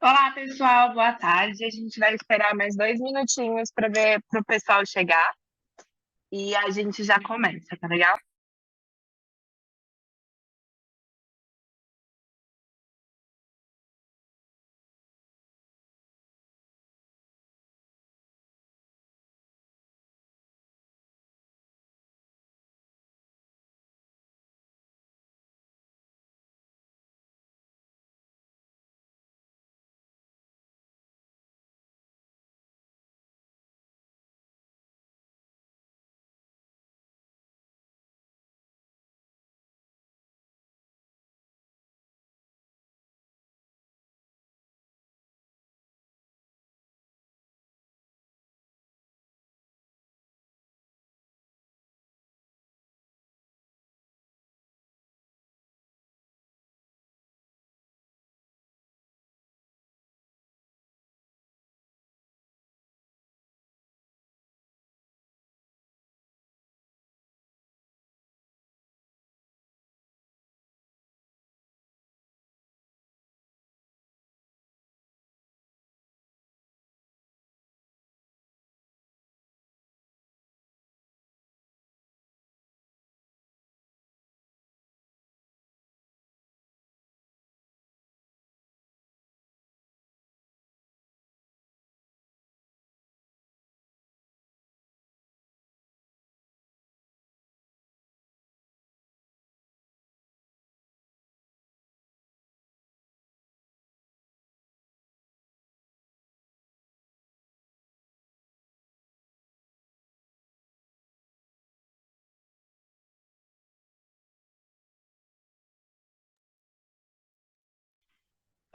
Olá, pessoal, boa tarde. A gente vai esperar mais 2 minutinhos para ver para o pessoal chegar e a gente já começa, tá legal?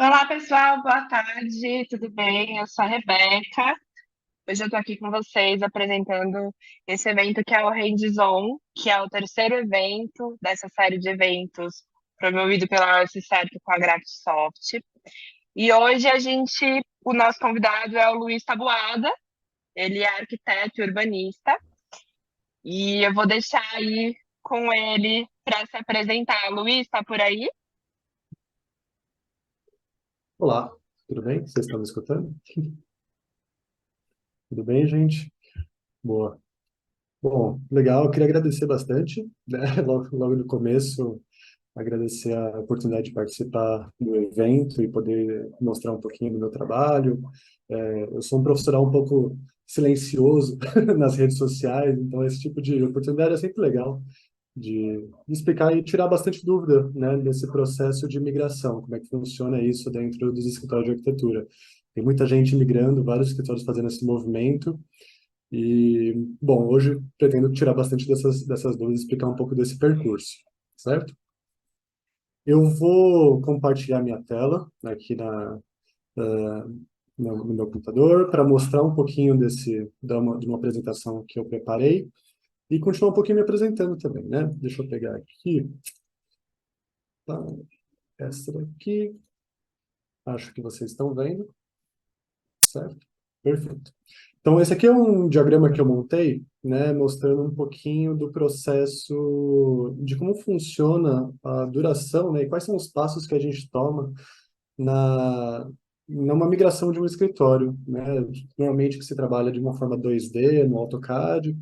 Olá, pessoal, boa tarde, tudo bem? Eu sou a Rebeca. Hoje eu estou aqui com vocês apresentando esse evento que é o Hands-On, que é o terceiro evento dessa série de eventos promovido pela UFCERP com a Graphisoft. E hoje o nosso convidado é o Luiz Tabuada, ele é arquiteto e urbanista. E eu vou deixar aí com ele para se apresentar. Luiz, está por aí? Olá, tudo bem? Vocês estão me escutando? Tudo bem, gente? Boa. Bom, legal. Eu queria agradecer bastante, né? Logo no começo, agradecer a oportunidade de participar do evento e poder mostrar um pouquinho do meu trabalho. Eu sou um profissional um pouco silencioso nas redes sociais, então esse tipo de oportunidade é sempre legal de explicar e tirar bastante dúvida, né, desse processo de migração, como é que funciona isso dentro dos escritórios de arquitetura. Tem muita gente migrando, vários escritórios fazendo esse movimento, e, bom, hoje pretendo tirar bastante dessas dúvidas e explicar um pouco desse percurso, certo? Eu vou compartilhar minha tela aqui ah, no meu computador para mostrar um pouquinho de uma apresentação que eu preparei e continuar um pouquinho me apresentando também, né? Deixa eu pegar aqui. Tá? Essa daqui, acho que vocês estão vendo, certo? Perfeito. Então, esse aqui é um diagrama que eu montei, né, mostrando um pouquinho do processo de como funciona a duração, né, e quais são os passos que a gente toma na numa migração de um escritório, né? Normalmente que se trabalha de uma forma 2D no AutoCAD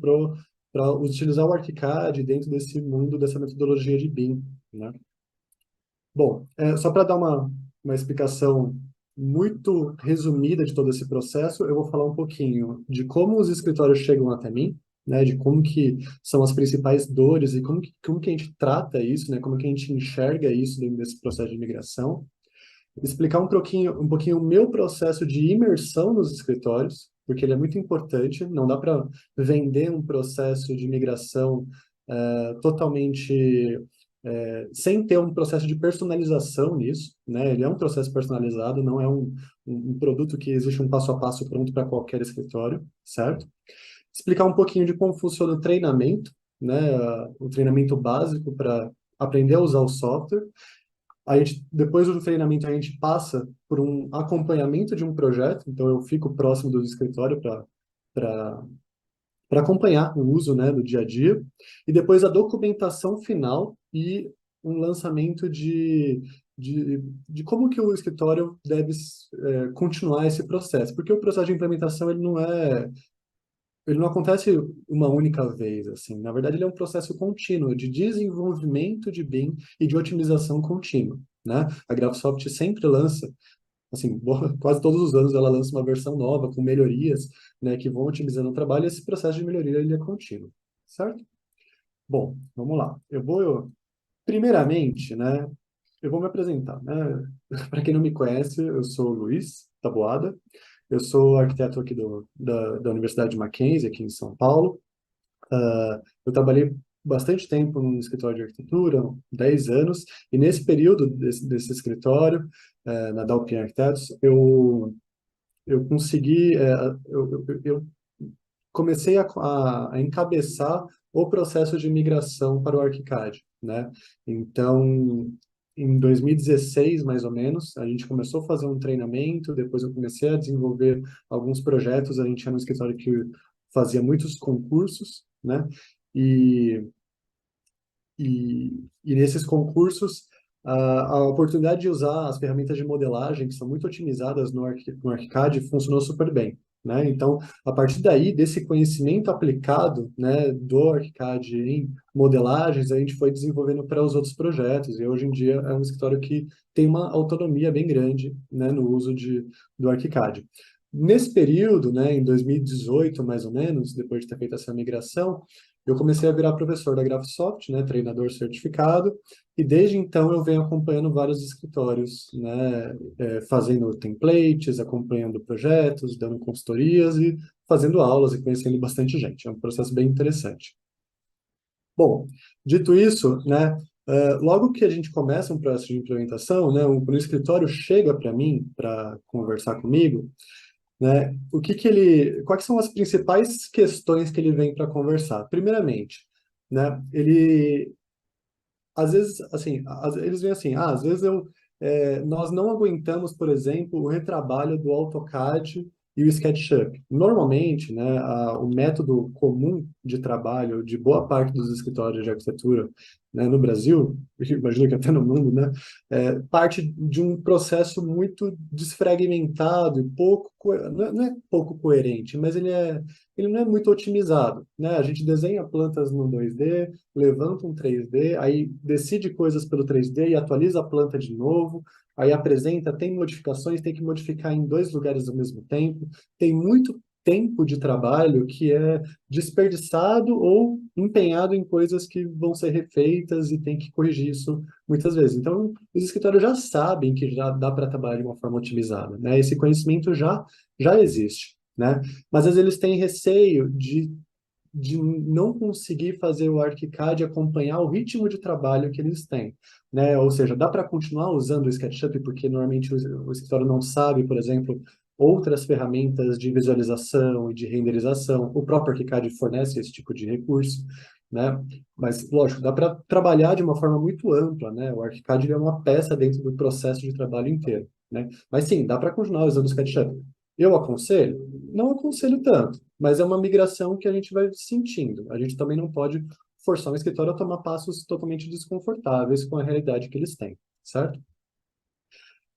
para utilizar o ArchiCAD dentro desse mundo dessa metodologia de BIM, né? Bom, só para dar uma explicação muito resumida de todo esse processo, eu vou falar um pouquinho de como os escritórios chegam até mim, né, de como que são as principais dores e como que a gente trata isso, né, como que a gente enxerga isso dentro desse processo de imigração, explicar um pouquinho o meu processo de imersão nos escritórios, porque ele é muito importante, não dá para vender um processo de migração totalmente sem ter um processo de personalização nisso, né? Ele é um processo personalizado, não é um produto que existe um passo a passo pronto para qualquer escritório, certo? Explicar um pouquinho de como funciona o treinamento, né? O treinamento básico para aprender a usar o software. Depois do treinamento, a gente passa por um acompanhamento de um projeto, então eu fico próximo do escritório para acompanhar o uso, né, do dia a dia, e depois a documentação final e um lançamento de como que o escritório deve continuar esse processo, porque o processo de implementação ele não acontece uma única vez, assim. Na verdade, ele é um processo contínuo de desenvolvimento de BIM e de otimização contínua, né? A Graphisoft sempre lança, assim, quase todos os anos ela lança uma versão nova com melhorias, né, que vão otimizando o trabalho. E esse processo de melhoria ele é contínuo, certo? Bom, vamos lá. Primeiramente, né, eu vou me apresentar, né? Para quem não me conhece, eu sou o Luiz Taboada. Eu sou arquiteto aqui da Universidade de Mackenzie, aqui em São Paulo. Eu trabalhei bastante tempo num escritório de arquitetura, 10 anos, e nesse período desse escritório, na Dalpin Arquitetos, eu consegui, eu comecei a encabeçar o processo de migração para o ArchiCAD, né? Então, em 2016, mais ou menos, a gente começou a fazer um treinamento, depois eu comecei a desenvolver alguns projetos, a gente tinha um escritório que fazia muitos concursos, né? E e nesses concursos, a oportunidade de usar as ferramentas de modelagem, que são muito otimizadas no ArchiCAD, funcionou super bem, né? Então, a partir daí, desse conhecimento aplicado, né, do ArchiCAD em modelagens, a gente foi desenvolvendo para os outros projetos, e hoje em dia é um escritório que tem uma autonomia bem grande, né, no uso do ArchiCAD. Nesse período, né, em 2018, mais ou menos, depois de ter feito essa migração, eu comecei a virar professor da Graphisoft, né, treinador certificado, e desde então eu venho acompanhando vários escritórios, né, fazendo templates, acompanhando projetos, dando consultorias e fazendo aulas e conhecendo bastante gente. É um processo bem interessante. Bom, dito isso, né, logo que a gente começa um processo de implementação, né, o escritório chega para mim para conversar comigo, né? Quais são as principais questões que ele vem para conversar? Primeiramente, né? Às vezes, assim, eles vêm assim, às vezes nós não aguentamos, por exemplo, o retrabalho do AutoCAD e o SketchUp. Normalmente, né, o método comum de trabalho de boa parte dos escritórios de arquitetura, né, no Brasil, imagino que até no mundo, né, parte de um processo muito desfragmentado e não é pouco coerente, mas ele não é muito otimizado, né? A gente desenha plantas no 2D, levanta um 3D, aí decide coisas pelo 3D e atualiza a planta de novo, aí apresenta, tem modificações, tem que modificar em dois lugares ao mesmo tempo, tem muito tempo de trabalho que é desperdiçado ou empenhado em coisas que vão ser refeitas e tem que corrigir isso muitas vezes. Então, os escritórios já sabem que já dá para trabalhar de uma forma otimizada, né? Esse conhecimento já existe, né? Mas às vezes eles têm receio de não conseguir fazer o ArchiCAD acompanhar o ritmo de trabalho que eles têm, né? Ou seja, dá para continuar usando o SketchUp porque normalmente o escritório não sabe, por exemplo, outras ferramentas de visualização e de renderização. O próprio ArchiCAD fornece esse tipo de recurso, né? Mas, lógico, dá para trabalhar de uma forma muito ampla, né? O ArchiCAD é uma peça dentro do processo de trabalho inteiro, né? Mas sim, dá para continuar usando o SketchUp. Eu aconselho? Não aconselho tanto, mas é uma migração que a gente vai sentindo. A gente também não pode forçar um escritório a tomar passos totalmente desconfortáveis com a realidade que eles têm, certo?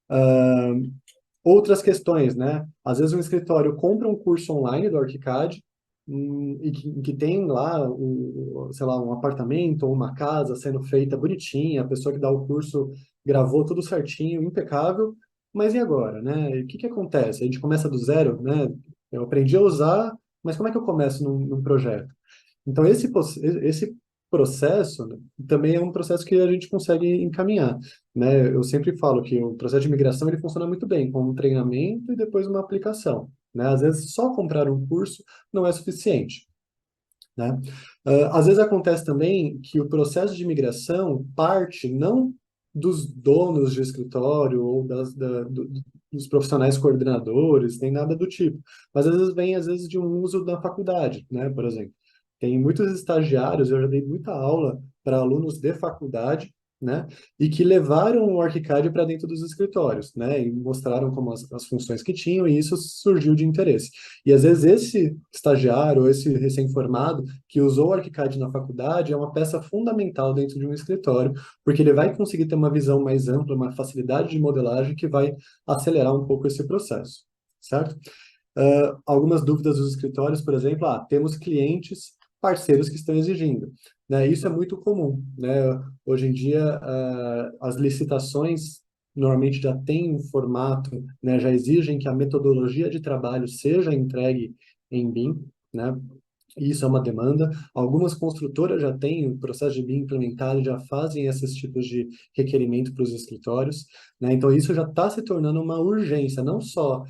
Ah, outras questões, né? Às vezes um escritório compra um curso online do ArchiCAD e que tem lá, sei lá, um apartamento ou uma casa sendo feita bonitinha, a pessoa que dá o curso gravou tudo certinho, impecável, mas e agora, né? E o que que acontece? A gente começa do zero, né? Eu aprendi a usar, mas como é que eu começo num projeto? Então, esse processo, né, também é um processo que a gente consegue encaminhar, né? Eu sempre falo que o processo de migração ele funciona muito bem com um treinamento e depois uma aplicação, né? Às vezes, só comprar um curso não é suficiente, né? Às vezes acontece também que o processo de migração parte não dos donos de escritório ou dos profissionais coordenadores, nem nada do tipo, mas às vezes vem de um uso da faculdade, né? Por exemplo, tem muitos estagiários, eu já dei muita aula para alunos de faculdade, né? E que levaram o ArchiCAD para dentro dos escritórios, né? E mostraram como as funções que tinham, e isso surgiu de interesse. E às vezes esse estagiário ou esse recém-formado que usou o ArchiCAD na faculdade é uma peça fundamental dentro de um escritório, porque ele vai conseguir ter uma visão mais ampla, uma facilidade de modelagem que vai acelerar um pouco esse processo, certo? Algumas dúvidas dos escritórios, por exemplo, temos clientes, parceiros que estão exigindo, né? Isso é muito comum, né? Hoje em dia, as licitações normalmente já têm um formato, né? Já exigem que a metodologia de trabalho seja entregue em BIM, né? E isso é uma demanda. Algumas construtoras já têm o processo de BIM implementado, já fazem esses tipos de requerimento para os escritórios, né? Então, isso já está se tornando uma urgência, não só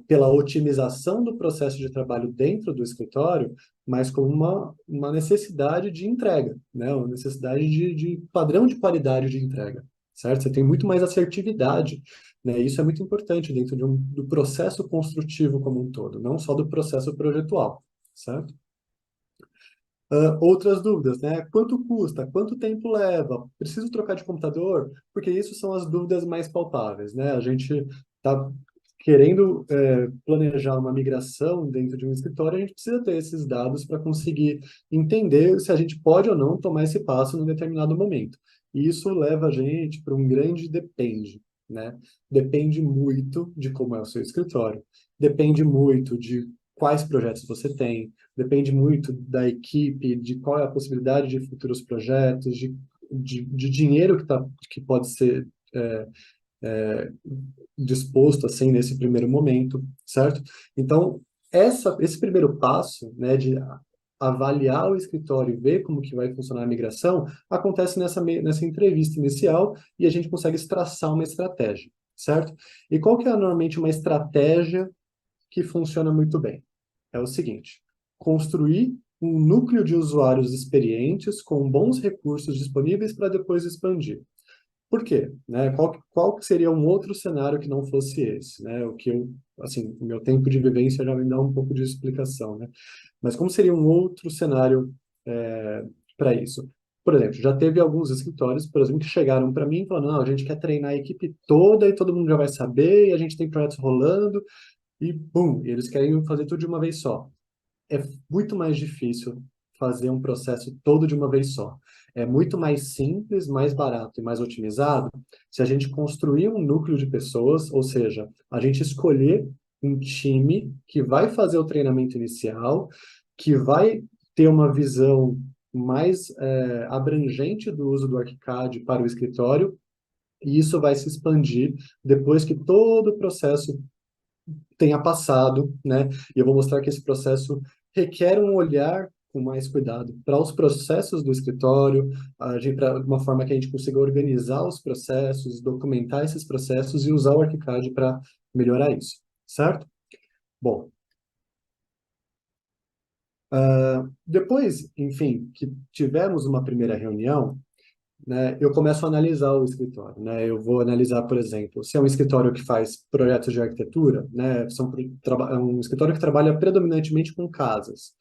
pela otimização do processo de trabalho dentro do escritório, mas como uma necessidade de entrega, né? Uma necessidade de padrão de qualidade de entrega, certo? Você tem muito mais assertividade, né? Isso é muito importante dentro do processo construtivo como um todo, não só do processo projetual, certo? Outras dúvidas, né? Quanto custa? Quanto tempo leva? Preciso trocar de computador? Porque isso são as dúvidas mais palpáveis, né? A gente está querendo planejar uma migração dentro de um escritório, a gente precisa ter esses dados para conseguir entender se a gente pode ou não tomar esse passo num determinado momento. E isso leva a gente para um grande depende, né? Depende muito de como é o seu escritório, depende muito de quais projetos você tem, depende muito da equipe, de qual é a possibilidade de futuros projetos, de dinheiro que pode ser disposto assim nesse primeiro momento, certo? Então, esse primeiro passo, né, de avaliar o escritório e ver como que vai funcionar a migração, acontece nessa entrevista inicial e a gente consegue traçar uma estratégia, certo? E qual que é normalmente uma estratégia que funciona muito bem? É o seguinte: construir um núcleo de usuários experientes com bons recursos disponíveis para depois expandir. Por quê? Né? Qual que seria um outro cenário que não fosse esse? Né? Assim, o meu tempo de vivência já me dá um pouco de explicação, né? Mas como seria um outro cenário para isso? Por exemplo, já teve alguns escritórios, por exemplo, que chegaram para mim falando, não, a gente quer treinar a equipe toda e todo mundo já vai saber, e a gente tem projetos rolando, e bum, eles querem fazer tudo de uma vez só. É muito mais difícil fazer um processo todo de uma vez só. É muito mais simples, mais barato e mais otimizado se a gente construir um núcleo de pessoas, ou seja, a gente escolher um time que vai fazer o treinamento inicial, que vai ter uma visão mais abrangente do uso do ArchiCAD para o escritório, e isso vai se expandir depois que todo o processo tenha passado, né? E eu vou mostrar que esse processo requer um olhar com mais cuidado para os processos do escritório, para uma forma que a gente consiga organizar os processos, documentar esses processos e usar o ArchiCAD para melhorar isso, certo? Bom, depois, enfim, que tivemos uma primeira reunião, né, eu começo a analisar o escritório, né? Eu vou analisar, por exemplo, se é um escritório que faz projetos de arquitetura, né? É um escritório que trabalha predominantemente com casas.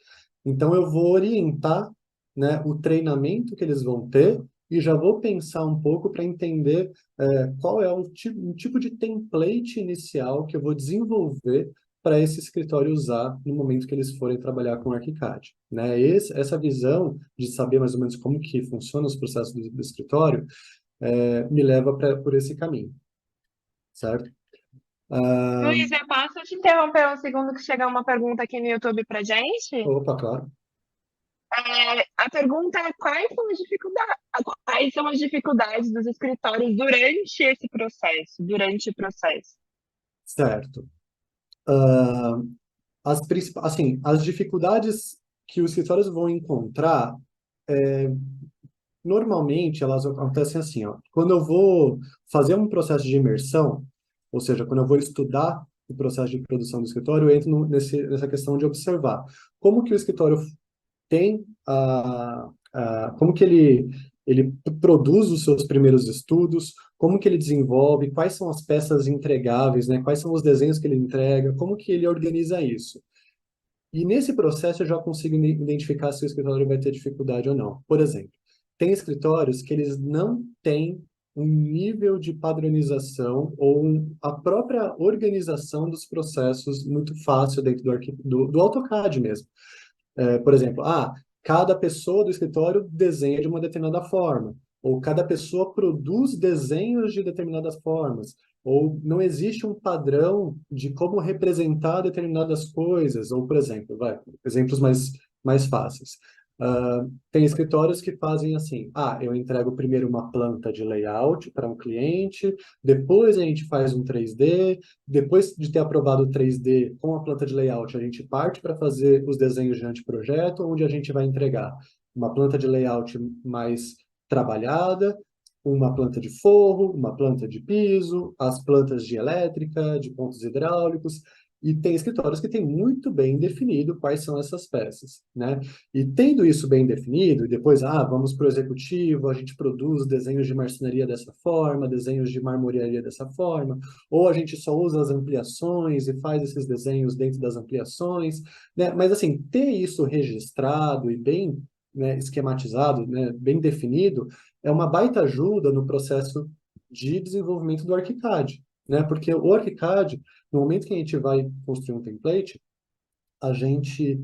Então, eu vou orientar, né, o treinamento que eles vão ter e já vou pensar um pouco para entender qual é um tipo de template inicial que eu vou desenvolver para esse escritório usar no momento que eles forem trabalhar com ArchiCAD, né? Essa visão de saber mais ou menos como que funcionam os processos do escritório me leva por esse caminho, certo? Ah, Luiz, eu posso te interromper um segundo que chegou uma pergunta aqui no YouTube pra gente? opa, claro. A pergunta é quais são as dificuldades dos escritórios durante esse processo, durante o processo? Certo. Assim, as dificuldades que os escritórios vão encontrar, normalmente elas acontecem assim, ó. Quando eu vou fazer um processo de imersão, ou seja, quando eu vou estudar o processo de produção do escritório, eu entro nessa questão de observar como que o escritório tem como que ele produz os seus primeiros estudos, como que ele desenvolve, quais são as peças entregáveis, né? Quais são os desenhos que ele entrega, como que ele organiza isso. E nesse processo eu já consigo identificar se o escritório vai ter dificuldade ou não. Por exemplo, tem escritórios que eles não têm um nível de padronização ou a própria organização dos processos muito fácil dentro do AutoCAD mesmo. Por exemplo, cada pessoa do escritório desenha de uma determinada forma, ou cada pessoa produz desenhos de determinadas formas, ou não existe um padrão de como representar determinadas coisas, ou, por exemplo, exemplos mais fáceis. Tem escritórios que fazem assim, eu entrego primeiro uma planta de layout para um cliente, depois a gente faz um 3D, depois de ter aprovado o 3D com a planta de layout, a gente parte para fazer os desenhos de anteprojeto, onde a gente vai entregar uma planta de layout mais trabalhada, uma planta de forro, uma planta de piso, as plantas de elétrica, de pontos hidráulicos, e tem escritórios que têm muito bem definido quais são essas peças, né? E tendo isso bem definido, e depois, vamos para o executivo, a gente produz desenhos de marcenaria dessa forma, desenhos de marmoraria dessa forma, ou a gente só usa as ampliações e faz esses desenhos dentro das ampliações, né? Mas, assim, ter isso registrado e bem, né, esquematizado, né, bem definido, é uma baita ajuda no processo de desenvolvimento do ArchiCAD, né? Porque o ArchiCAD, no momento que a gente vai construir um template, a gente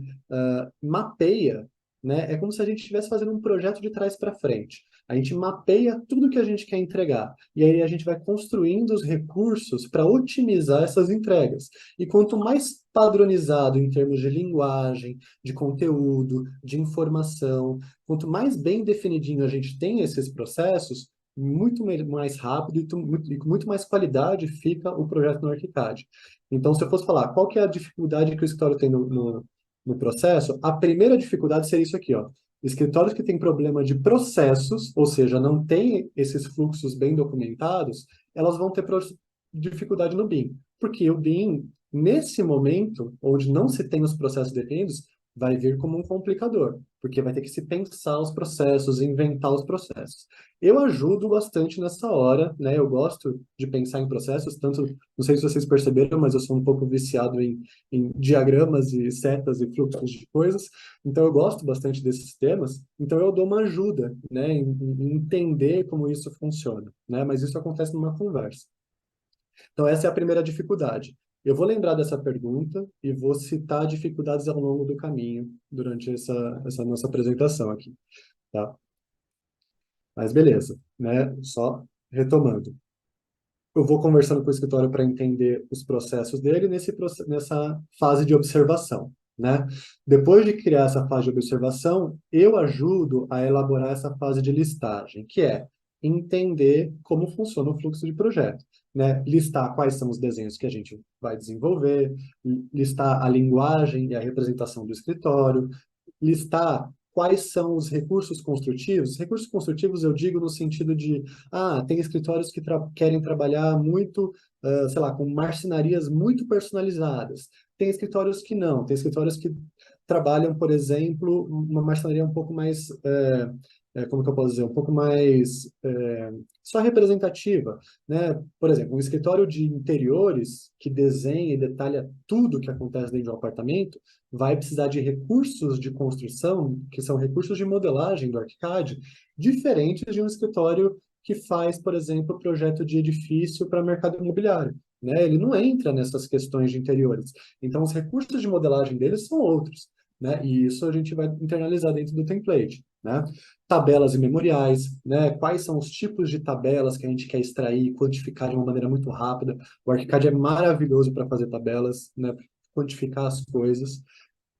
mapeia, né? É como se a gente estivesse fazendo um projeto de trás para frente. A gente mapeia tudo que a gente quer entregar. E aí a gente vai construindo os recursos para otimizar essas entregas. E quanto mais padronizado em termos de linguagem, de conteúdo, de informação, quanto mais bem definidinho a gente tem esses processos, mais rápido e com muito mais qualidade fica o projeto no ArchiCAD. Então, se eu fosse falar qual que é a dificuldade que o escritório tem no processo, a primeira dificuldade seria isso aqui, ó. Escritórios que têm problema de processos, ou seja, não têm esses fluxos bem documentados, elas vão ter dificuldade no BIM. Porque o BIM, nesse momento, onde não se tem os processos definidos, vai vir como um complicador, porque vai ter que se pensar os processos, inventar os processos. Eu ajudo bastante nessa hora, né? Eu gosto de pensar em processos, tanto, não sei se vocês perceberam, mas eu sou um pouco viciado em diagramas e setas e fluxos de coisas, então eu gosto bastante desses temas, então eu dou uma ajuda, né, em entender como isso funciona, né? Mas isso acontece numa conversa. Então essa é a primeira dificuldade. Eu vou lembrar dessa pergunta e vou citar dificuldades ao longo do caminho durante essa nossa apresentação aqui, tá? Mas beleza, né? Só retomando. Eu vou conversando com o escritório para entender os processos dele nessa fase de observação, né? Depois de criar essa fase de observação, eu ajudo a elaborar essa fase de listagem, que é entender como funciona o fluxo de projeto, né? Listar quais são os desenhos que a gente vai desenvolver, listar a linguagem e a representação do escritório, listar quais são os recursos construtivos. Recursos construtivos eu digo no sentido de, tem escritórios que querem trabalhar muito, sei lá, com marcenarias muito personalizadas. Tem escritórios que não, tem escritórios que trabalham, por exemplo, uma marcenaria um pouco mais, como que eu posso dizer, um pouco mais só representativa, né? Por exemplo, um escritório de interiores que desenha e detalha tudo que acontece dentro de um apartamento, vai precisar de recursos de construção, que são recursos de modelagem do ArchiCAD, diferentes de um escritório que faz, por exemplo, projeto de edifício para mercado imobiliário, né? Ele não entra nessas questões de interiores. Então, os recursos de modelagem deles são outros, né? E isso a gente vai internalizar dentro do template, né? Tabelas e memoriais, né? Quais são os tipos de tabelas que a gente quer extrair e quantificar de uma maneira muito rápida. O ArchiCAD é maravilhoso para fazer tabelas, né? Quantificar as coisas,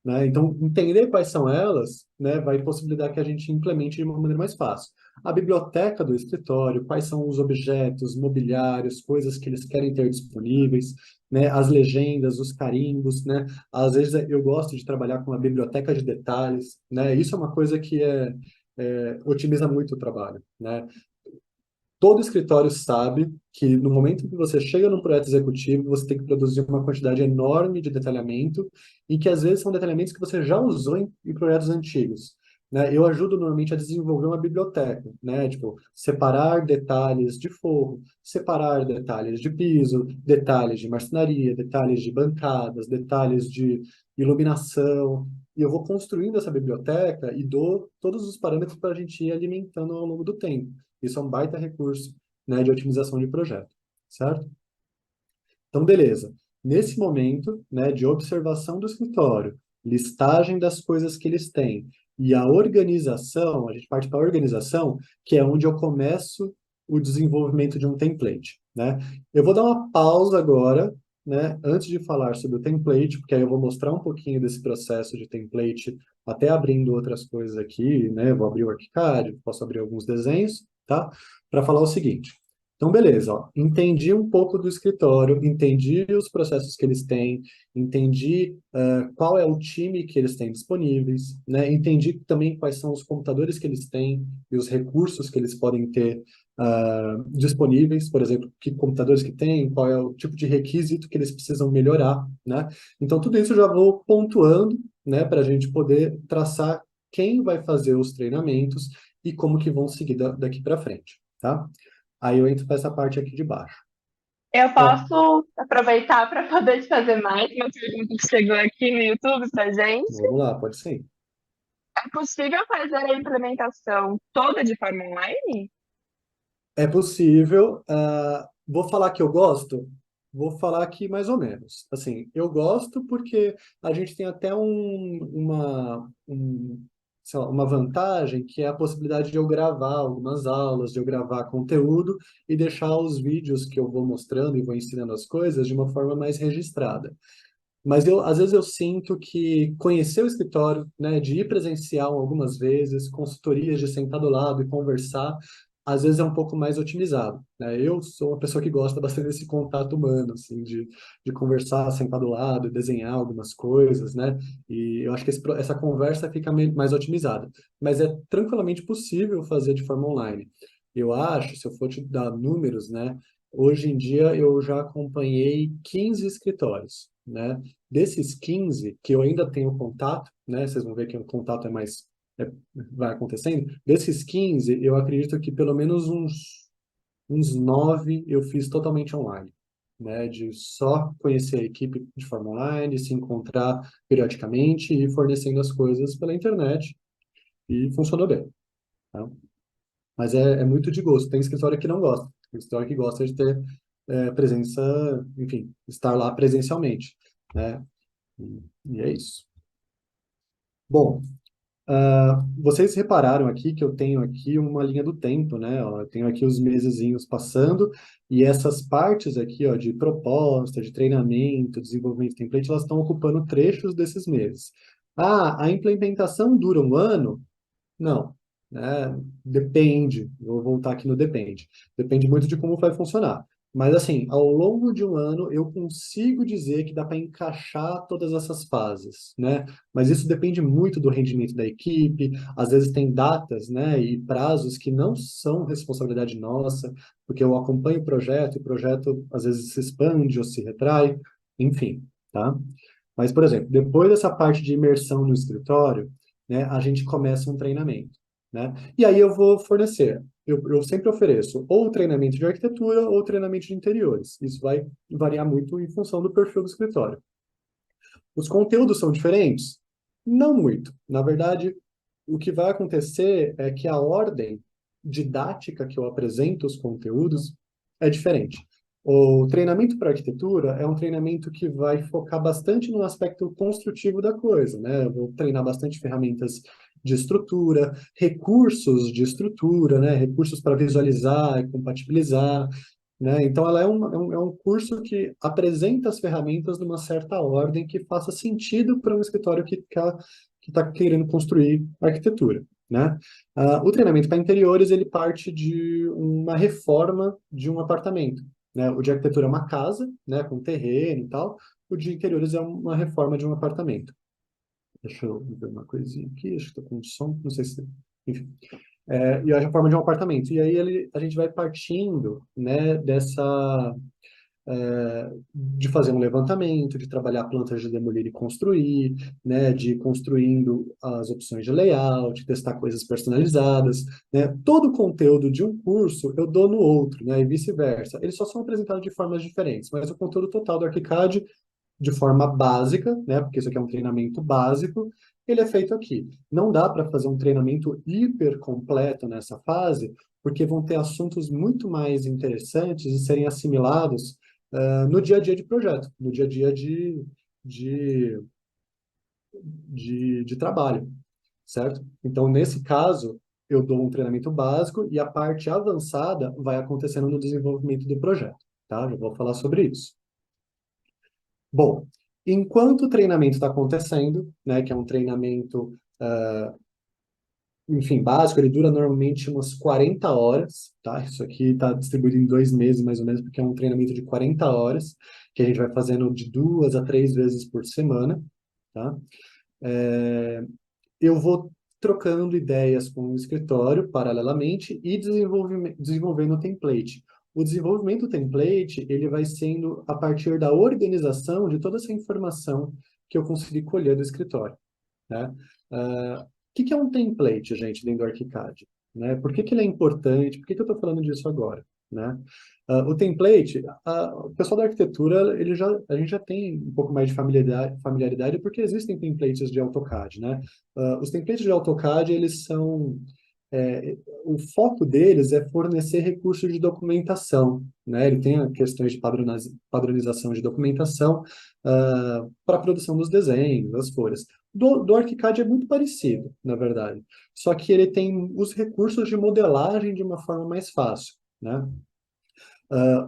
né? Então, entender quais são elas, né, vai possibilitar que a gente implemente de uma maneira mais fácil. A biblioteca do escritório, quais são os objetos, mobiliários, coisas que eles querem ter disponíveis, né, as legendas, os carimbos, né? Às vezes eu gosto de trabalhar com a biblioteca de detalhes, né? Isso é uma coisa que otimiza muito o trabalho, né? Todo escritório sabe que no momento que você chega num projeto executivo, você tem que produzir uma quantidade enorme de detalhamento e que às vezes são detalhamentos que você já usou em projetos antigos, né? Eu ajudo normalmente a desenvolver uma biblioteca, né? Tipo, separar detalhes de forro, separar detalhes de piso, detalhes de marcenaria, detalhes de bancadas, detalhes iluminação, e eu vou construindo essa biblioteca e dou todos os parâmetros para a gente ir alimentando ao longo do tempo. Isso é um baita recurso, né, de otimização de projeto, certo? Então, beleza. Nesse momento, né, de observação do escritório, listagem das coisas que eles têm e a organização, a gente parte para a organização, que é onde eu começo o desenvolvimento de um template, né? Eu vou dar uma pausa agora, né, antes de falar sobre o template, porque aí eu vou mostrar um pouquinho desse processo de template, até abrindo outras coisas aqui, né? Vou abrir o Arquicad, posso abrir alguns desenhos, tá? Para falar o seguinte. Então, beleza, ó. Entendi um pouco do escritório, entendi os processos que eles têm, entendi qual é o time que eles têm disponíveis, né? Entendi também quais são os computadores que eles têm e os recursos que eles podem ter disponíveis, por exemplo, que computadores que têm, qual é o tipo de requisito que eles precisam melhorar, né? Então, tudo isso eu já vou pontuando, né, para a gente poder traçar quem vai fazer os treinamentos e como que vão seguir daqui para frente, tá? Aí eu entro para essa parte aqui de baixo. Eu Ó, posso aproveitar para poder te fazer mais uma pergunta que chegou aqui no YouTube pra gente. vamos lá, pode sim. É possível fazer a implementação toda de forma online? É possível. Vou falar que eu gosto? Vou falar que mais ou menos. Assim, eu gosto porque a gente tem até sei lá, uma vantagem que é a possibilidade de eu gravar algumas aulas, de eu gravar conteúdo e deixar os vídeos que eu vou mostrando e vou ensinando as coisas de uma forma mais registrada. Mas às vezes eu sinto que conhecer o escritório, né, de ir presencial algumas vezes, consultorias de sentar do lado e conversar, às vezes é um pouco mais otimizado, né? Eu sou uma pessoa que gosta bastante desse contato humano, assim, de conversar, sentar do lado, desenhar algumas coisas, né? E eu acho que essa conversa fica mais otimizada. Mas é tranquilamente possível fazer de forma online. Eu acho, se eu for te dar números, né? Hoje em dia eu já acompanhei 15 escritórios, né? Desses 15 que eu ainda tenho contato, né? Vocês vão ver que o contato vai acontecendo. Desses 15, eu acredito que pelo menos uns 9 eu fiz totalmente online, né? De só conhecer a equipe de forma online, se encontrar periodicamente e fornecendo as coisas pela internet. E funcionou bem, tá? Mas é muito de gosto. Tem escritório que não gosta. Tem escritório que gosta de ter presença, enfim, estar lá presencialmente, né? E é isso. Bom, vocês repararam aqui que eu tenho aqui uma linha do tempo, né? Ó, eu tenho aqui os mesezinhos passando e essas partes aqui, ó, de proposta, de treinamento, desenvolvimento de template, elas estão ocupando trechos desses meses. Ah, a implementação dura um ano? Não, né? Depende. Vou voltar aqui no depende. Depende muito de como vai funcionar. Mas assim, ao longo de um ano, eu consigo dizer que dá para encaixar todas essas fases, né? Mas isso depende muito do rendimento da equipe. Às vezes tem datas, né, e prazos que não são responsabilidade nossa, porque eu acompanho o projeto às vezes se expande ou se retrai, enfim, tá? Mas, por exemplo, depois dessa parte de imersão no escritório, né, a gente começa um treinamento, né? E aí eu vou fornecer, eu sempre ofereço ou treinamento de arquitetura ou treinamento de interiores. Isso vai variar muito em função do perfil do escritório. Os conteúdos são diferentes? Não muito. Na verdade, o que vai acontecer é que a ordem didática que eu apresento os conteúdos é diferente. O treinamento para arquitetura é um treinamento que vai focar bastante no aspecto construtivo da coisa, né? Eu vou treinar bastante ferramentas de estrutura, recursos de estrutura, né? Recursos para visualizar e compatibilizar, né? Então, ela é um curso que apresenta as ferramentas numa certa ordem que faça sentido para um escritório que está querendo construir arquitetura, né? O treinamento para interiores, ele parte de uma reforma de um apartamento, né? O de arquitetura é uma casa, né, com terreno e tal. O de interiores é uma reforma de um apartamento. Deixa eu ver uma coisinha aqui, acho que estou com som, não sei se... Enfim. E a reforma de um apartamento. E aí a gente vai partindo, né, de fazer um levantamento, de trabalhar plantas de demolir e construir, né, de ir construindo as opções de layout, testar coisas personalizadas, né? Todo o conteúdo de um curso eu dou no outro, né, e vice-versa. Eles só são apresentados de formas diferentes, mas o conteúdo total do Arquicad de forma básica, né? Porque isso aqui é um treinamento básico, ele é feito aqui. Não dá para fazer um treinamento hiper completo nessa fase, porque vão ter assuntos muito mais interessantes de serem assimilados no dia a dia de projeto, no dia a dia de, de trabalho, certo? Então, nesse caso, eu dou um treinamento básico e a parte avançada vai acontecendo no desenvolvimento do projeto, tá? Já vou falar sobre isso. Bom, enquanto o treinamento está acontecendo, né, que é um treinamento, enfim, básico, ele dura normalmente umas 40 horas, tá? Isso aqui está distribuído em 2 meses, mais ou menos, porque é um treinamento de 40 horas, que a gente vai fazendo de 2 a 3 vezes por semana, tá? Eu vou trocando ideias com o escritório paralelamente e desenvolvendo o template. O desenvolvimento do template, ele vai sendo a partir da organização de toda essa informação que eu consegui colher do escritório, né? O que é um template, gente, dentro do ArchiCAD? Né? Por que ele é importante? Por que eu estou falando disso agora? Né? O template, o pessoal da arquitetura, a gente já tem um pouco mais de familiaridade porque existem templates de AutoCAD, né? Os templates de AutoCAD, eles são o foco deles é fornecer recursos de documentação, né? Ele tem questões de padronização de documentação para a produção dos desenhos, das folhas. Do ArchiCAD é muito parecido, na verdade, só que ele tem os recursos de modelagem de uma forma mais fácil, né?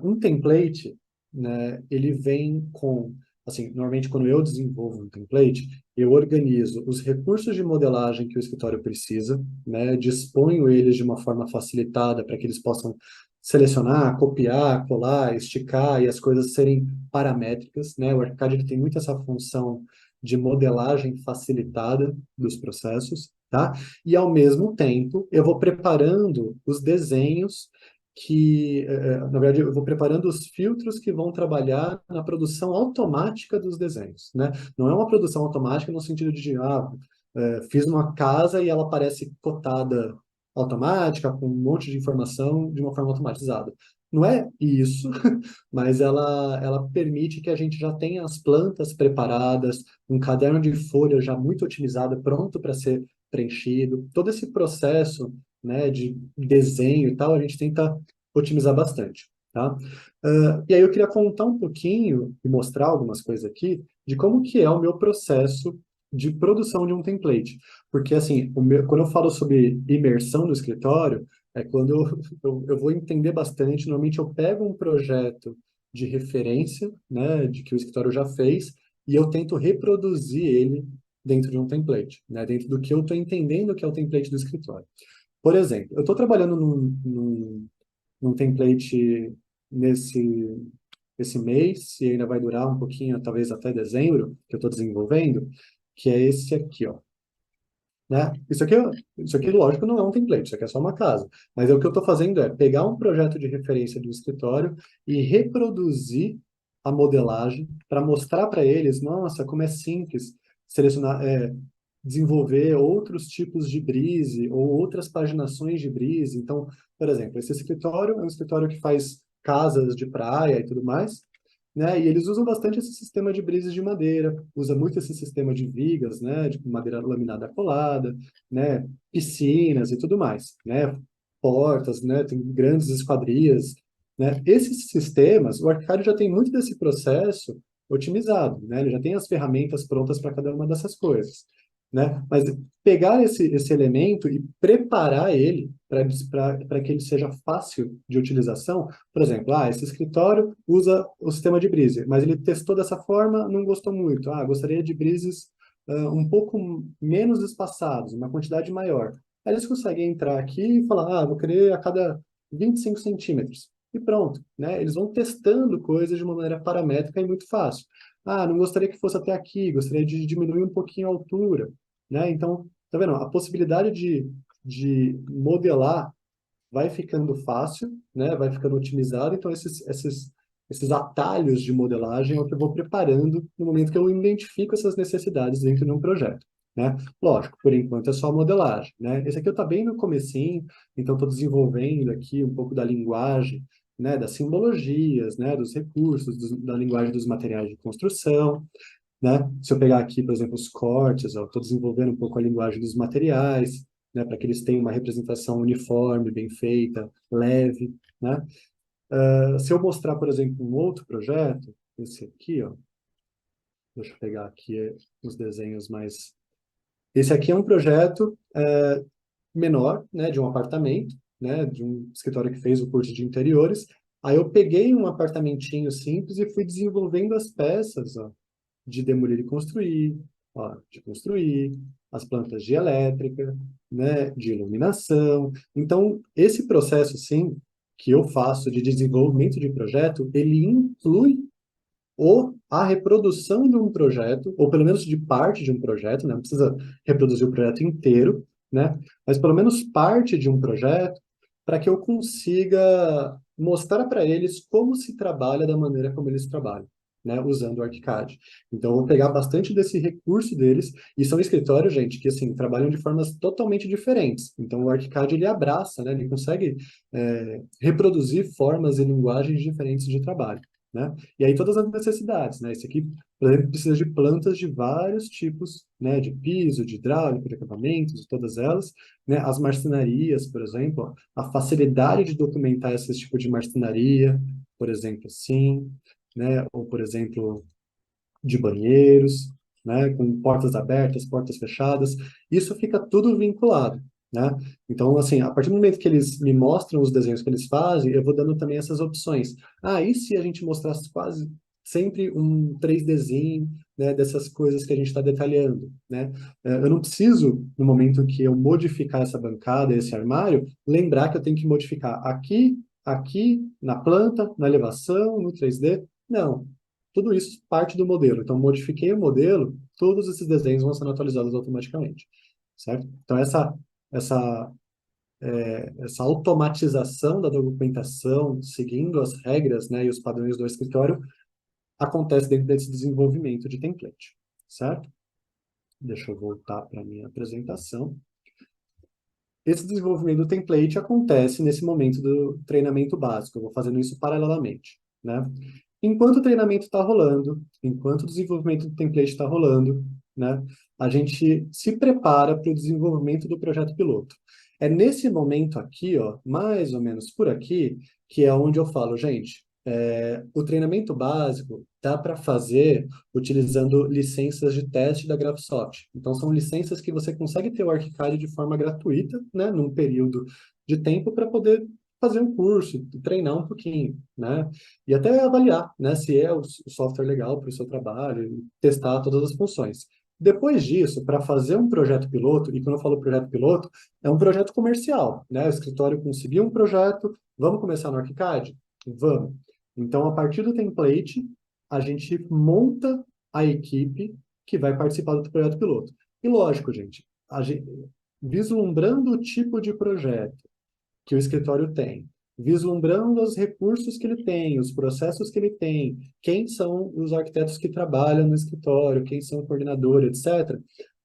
Um template, né, ele vem com, assim, normalmente quando eu desenvolvo um template, eu organizo os recursos de modelagem que o escritório precisa, né, disponho eles de uma forma facilitada para que eles possam selecionar, copiar, colar, esticar e as coisas serem paramétricas, né? O ArchiCAD ele tem muito essa função de modelagem facilitada dos processos, tá? E ao mesmo tempo eu vou preparando os desenhos na verdade, eu vou preparando os filtros que vão trabalhar na produção automática dos desenhos, né? Não é uma produção automática no sentido de, fiz uma casa e ela aparece cotada automática, com um monte de informação de uma forma automatizada. Não é isso, mas ela permite que a gente já tenha as plantas preparadas, um caderno de folha já muito otimizado, pronto para ser preenchido. Todo esse processo, né, de desenho e tal, a gente tenta otimizar bastante, tá? E aí eu queria contar um pouquinho e mostrar algumas coisas aqui de como que é o meu processo de produção de um template. Porque, assim, quando eu falo sobre imersão no escritório, é quando eu vou entender bastante. Normalmente eu pego um projeto de referência, né, de que o escritório já fez, e eu tento reproduzir ele dentro de um template, né, dentro do que eu estou entendendo que é o template do escritório. Por exemplo, eu estou trabalhando num template nesse esse mês, e ainda vai durar um pouquinho, talvez até dezembro, que eu estou desenvolvendo, que é esse aqui, ó. Né? Isso aqui, lógico, não é um template, isso aqui é só uma casa. Mas o que eu estou fazendo é pegar um projeto de referência do escritório e reproduzir a modelagem para mostrar para eles, nossa, como é simples selecionar, desenvolver outros tipos de brise ou outras paginações de brise. Então, por exemplo, esse escritório é um escritório que faz casas de praia e tudo mais, né? E eles usam bastante esse sistema de brises de madeira, usa muito esse sistema de vigas, né? De madeira laminada colada, né? Piscinas e tudo mais, né? Portas, né? Tem grandes esquadrias, né? Esses sistemas, o ArchiCAD já tem muito desse processo otimizado, né? Ele já tem as ferramentas prontas para cada uma dessas coisas, né? Mas pegar esse elemento e preparar ele para que ele seja fácil de utilização. Por exemplo, esse escritório usa o sistema de brise, mas ele testou dessa forma, não gostou muito. Gostaria de brises um pouco menos espaçados, uma quantidade maior. Aí eles conseguem entrar aqui e falar, vou querer a cada 25 centímetros. E pronto, né? Eles vão testando coisas de uma maneira paramétrica e muito fácil. Não gostaria que fosse até aqui, gostaria de diminuir um pouquinho a altura, né? Então, tá vendo? A possibilidade de modelar vai ficando fácil, né? Vai ficando otimizado. Então, esses atalhos de modelagem é o que eu vou preparando no momento que eu identifico essas necessidades dentro de um projeto, né? Lógico, por enquanto é só modelagem, né? Esse aqui eu tá bem no comecinho, então estou desenvolvendo aqui um pouco da linguagem, né, das simbologias, né, dos recursos, da linguagem dos materiais de construção, né? Se eu pegar aqui, por exemplo, os cortes, eu estou desenvolvendo um pouco a linguagem dos materiais, né, para que eles tenham uma representação uniforme, bem feita, leve, né? Se eu mostrar, por exemplo, um outro projeto, esse aqui, ó, deixa eu pegar aqui os desenhos mais... Esse aqui é um projeto menor, né, de um apartamento, né, de um escritório que fez o curso de interiores. Aí eu peguei um apartamentinho simples e fui desenvolvendo as peças, ó, de demolir e construir, ó, de construir, as plantas de elétrica, né, de iluminação. Então, esse processo, sim, que eu faço de desenvolvimento de projeto, ele inclui a reprodução de um projeto, ou pelo menos de parte de um projeto, né? Não precisa reproduzir o projeto inteiro, né? Mas pelo menos parte de um projeto, para que eu consiga mostrar para eles como se trabalha da maneira como eles trabalham, né? Usando o ArchiCAD. Então, eu vou pegar bastante desse recurso deles, e são escritórios, gente, que, assim, trabalham de formas totalmente diferentes. Então, o ArchiCAD, ele abraça, né? Ele consegue reproduzir formas e linguagens diferentes de trabalho, né? E aí todas as necessidades, né? Esse aqui, por exemplo, precisa de plantas de vários tipos, né? De piso, de hidráulico, de acabamentos, todas elas, né? As marcenarias, por exemplo, a facilidade de documentar esse tipo de marcenaria, por exemplo, assim, né? Ou, por exemplo, de banheiros, né, com portas abertas, portas fechadas, isso fica tudo vinculado, né? Então, assim, a partir do momento que eles me mostram os desenhos que eles fazem, eu vou dando também essas opções. Ah, e se a gente mostrasse quase sempre um 3Dzinho, né, dessas coisas que a gente está detalhando, né? Eu não preciso, no momento que eu modificar essa bancada, esse armário, lembrar que eu tenho que modificar aqui, aqui, na planta, na elevação, no 3D. Não, tudo isso parte do modelo. Então, modifiquei o modelo, todos esses desenhos vão sendo atualizados automaticamente, certo? Então, essa, essa automatização da documentação, seguindo as regras, né, e os padrões do escritório, acontece dentro desse desenvolvimento de template, certo? Deixa eu voltar para a minha apresentação. Esse desenvolvimento do template acontece nesse momento do treinamento básico. Eu vou fazendo isso paralelamente, né? Enquanto o treinamento está rolando, enquanto o desenvolvimento do template está rolando, né, a gente se prepara para o desenvolvimento do projeto piloto. É nesse momento aqui, ó, mais ou menos por aqui, que é onde eu falo, gente, o treinamento básico dá para fazer utilizando licenças de teste da Graphisoft. Então, são licenças que você consegue ter o ArchiCAD de forma gratuita, né, num período de tempo para poder fazer um curso, treinar um pouquinho, né, e até avaliar, né, se é o software legal para o seu trabalho, e testar todas as funções. Depois disso, para fazer um projeto piloto, e quando eu falo projeto piloto, é um projeto comercial, né, o escritório conseguiu um projeto, vamos começar no ArchiCAD? Vamos. Então, a partir do template, a gente monta a equipe que vai participar do projeto piloto. E lógico, gente, vislumbrando o tipo de projeto que o escritório tem, vislumbrando os recursos que ele tem, os processos que ele tem, quem são os arquitetos que trabalham no escritório, quem são o coordenador, etc.,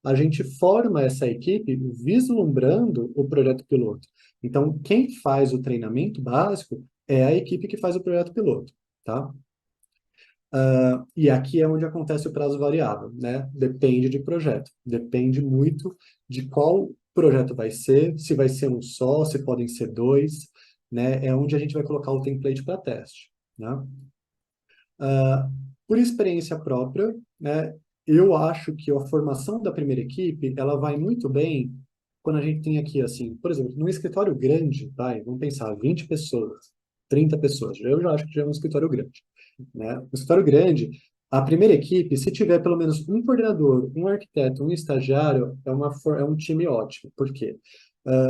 a gente forma essa equipe vislumbrando o projeto piloto. Então, quem faz o treinamento básico é a equipe que faz o projeto piloto, tá? E aqui é onde acontece o prazo variável, né? Depende de projeto, depende muito de qual projeto vai ser, se vai ser um só, se podem ser dois, né? É onde a gente vai colocar o template para teste, né? Por experiência própria, né? Eu acho que a formação da primeira equipe, ela vai muito bem quando a gente tem aqui, assim, por exemplo, num escritório grande, vai, vamos pensar, 20 pessoas, 30 pessoas, eu já acho que já é um escritório grande, né? Um escritório grande, a primeira equipe, se tiver pelo menos um coordenador, um arquiteto, um estagiário, é um time ótimo. Por quê?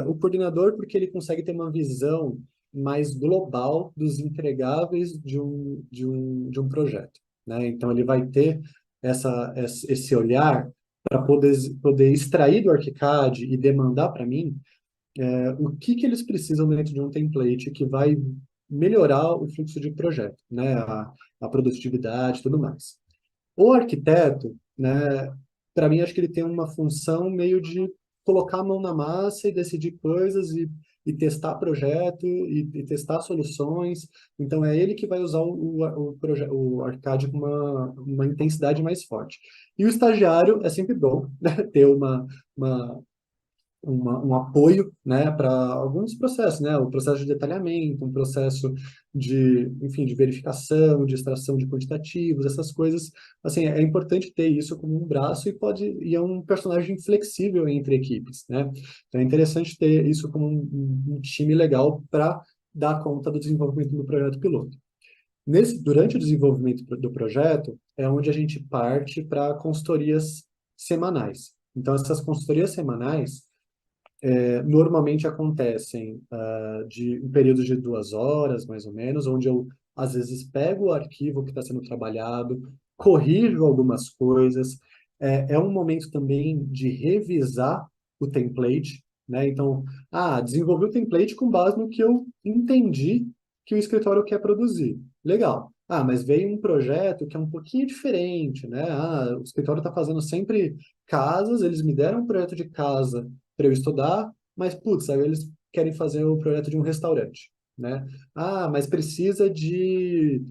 O coordenador, porque ele consegue ter uma visão mais global dos entregáveis de um projeto, né? Então, ele vai ter esse olhar para poder extrair do ArchiCAD e demandar para mim o que eles precisam dentro de um template que vai melhorar o fluxo de projeto, né? A produtividade e tudo mais. O arquiteto, né, para mim, acho que ele tem uma função meio de colocar a mão na massa e decidir coisas e e testar projeto e testar soluções. Então, é ele que vai usar o Arcade com uma intensidade mais forte. E o estagiário é sempre bom, né, ter uma, um apoio, né, para alguns processos, né, o processo de detalhamento, um processo de, enfim, de verificação, de extração de quantitativos, essas coisas, assim, é importante ter isso como um braço e é um personagem flexível entre equipes, né, então é interessante ter isso como um time legal para dar conta do desenvolvimento do projeto piloto. Durante o desenvolvimento do projeto, é onde a gente parte para consultorias semanais. Então, essas consultorias semanais, normalmente acontecem em períodos de 2 horas, mais ou menos, onde eu, às vezes, pego o arquivo que está sendo trabalhado, corrijo algumas coisas. É um momento também de revisar o template, né? Então, desenvolvi o template com base no que eu entendi que o escritório quer produzir. Legal. Mas veio um projeto que é um pouquinho diferente, né? O escritório está fazendo sempre casas, eles me deram um projeto de casa para eu estudar, mas, putz, aí eles querem fazer o projeto de um restaurante, né? Mas precisa de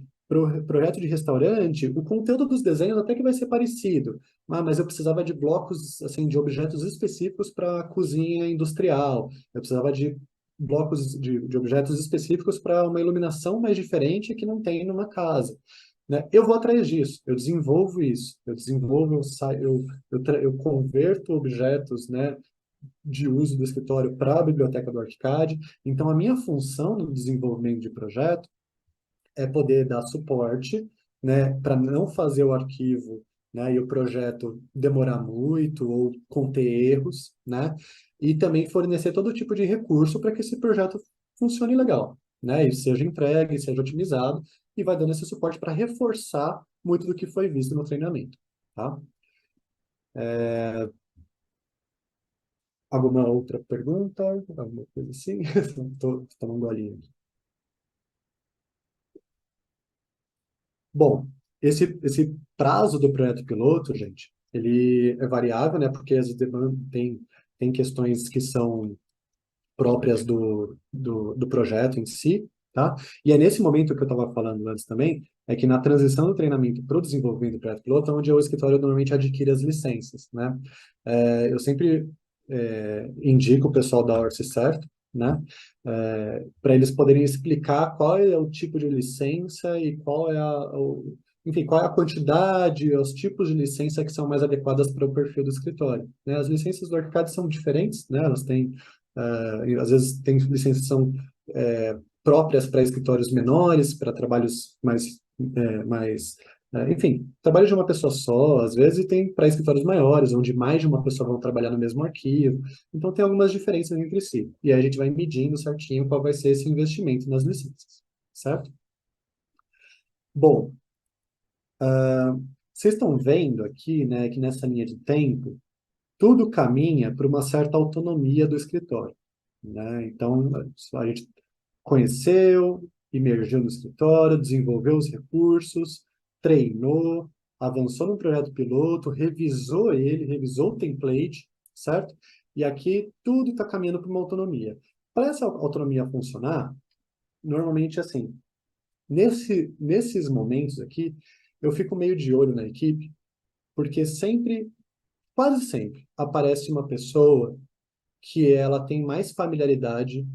projeto de restaurante, o conteúdo dos desenhos até que vai ser parecido. Mas eu precisava de blocos, assim, de objetos específicos para cozinha industrial. Eu precisava de blocos de objetos específicos para uma iluminação mais diferente que não tem numa casa. Né? Eu vou atrás disso, eu desenvolvo isso, eu converto objetos, né, de uso do escritório para a biblioteca do Arcicad. Então, a minha função no desenvolvimento de projeto é poder dar suporte, né, para não fazer o arquivo, né, e o projeto demorar muito ou conter erros, né, e também fornecer todo tipo de recurso para que esse projeto funcione legal, né, e seja entregue, seja otimizado, e vai dando esse suporte para reforçar muito do que foi visto no treinamento, tá? Alguma outra pergunta? Alguma coisa assim? Estou tomando ali. Bom, esse prazo do projeto piloto, gente, ele é variável, né? Porque as demandas tem questões que são próprias do projeto em si, tá? E é nesse momento que eu estava falando antes também, é que na transição do treinamento para o desenvolvimento do projeto piloto, é onde o escritório normalmente adquire as licenças, né? Eu sempre indico o pessoal da Orce certo, né? Para eles poderem explicar qual é o tipo de licença e enfim, qual é a quantidade, os tipos de licença que são mais adequadas para o perfil do escritório, né? As licenças do ArchiCAD são diferentes, né? Elas têm às vezes tem licenças que são próprias para escritórios menores, para trabalhos enfim, trabalho de uma pessoa só, às vezes tem para escritórios maiores, onde mais de uma pessoa vão trabalhar no mesmo arquivo. Então tem algumas diferenças entre si. E aí a gente vai medindo certinho qual vai ser esse investimento nas licenças, certo? Bom, vocês estão vendo aqui, né, que nessa linha de tempo, tudo caminha para uma certa autonomia do escritório, né? Então, a gente conheceu, imergiu no escritório, desenvolveu os recursos, treinou, avançou no projeto piloto, revisou o template, certo? E aqui tudo está caminhando para uma autonomia. Para essa autonomia funcionar, normalmente assim, nesses momentos aqui, eu fico meio de olho na equipe, porque quase sempre, aparece uma pessoa que ela tem mais familiaridade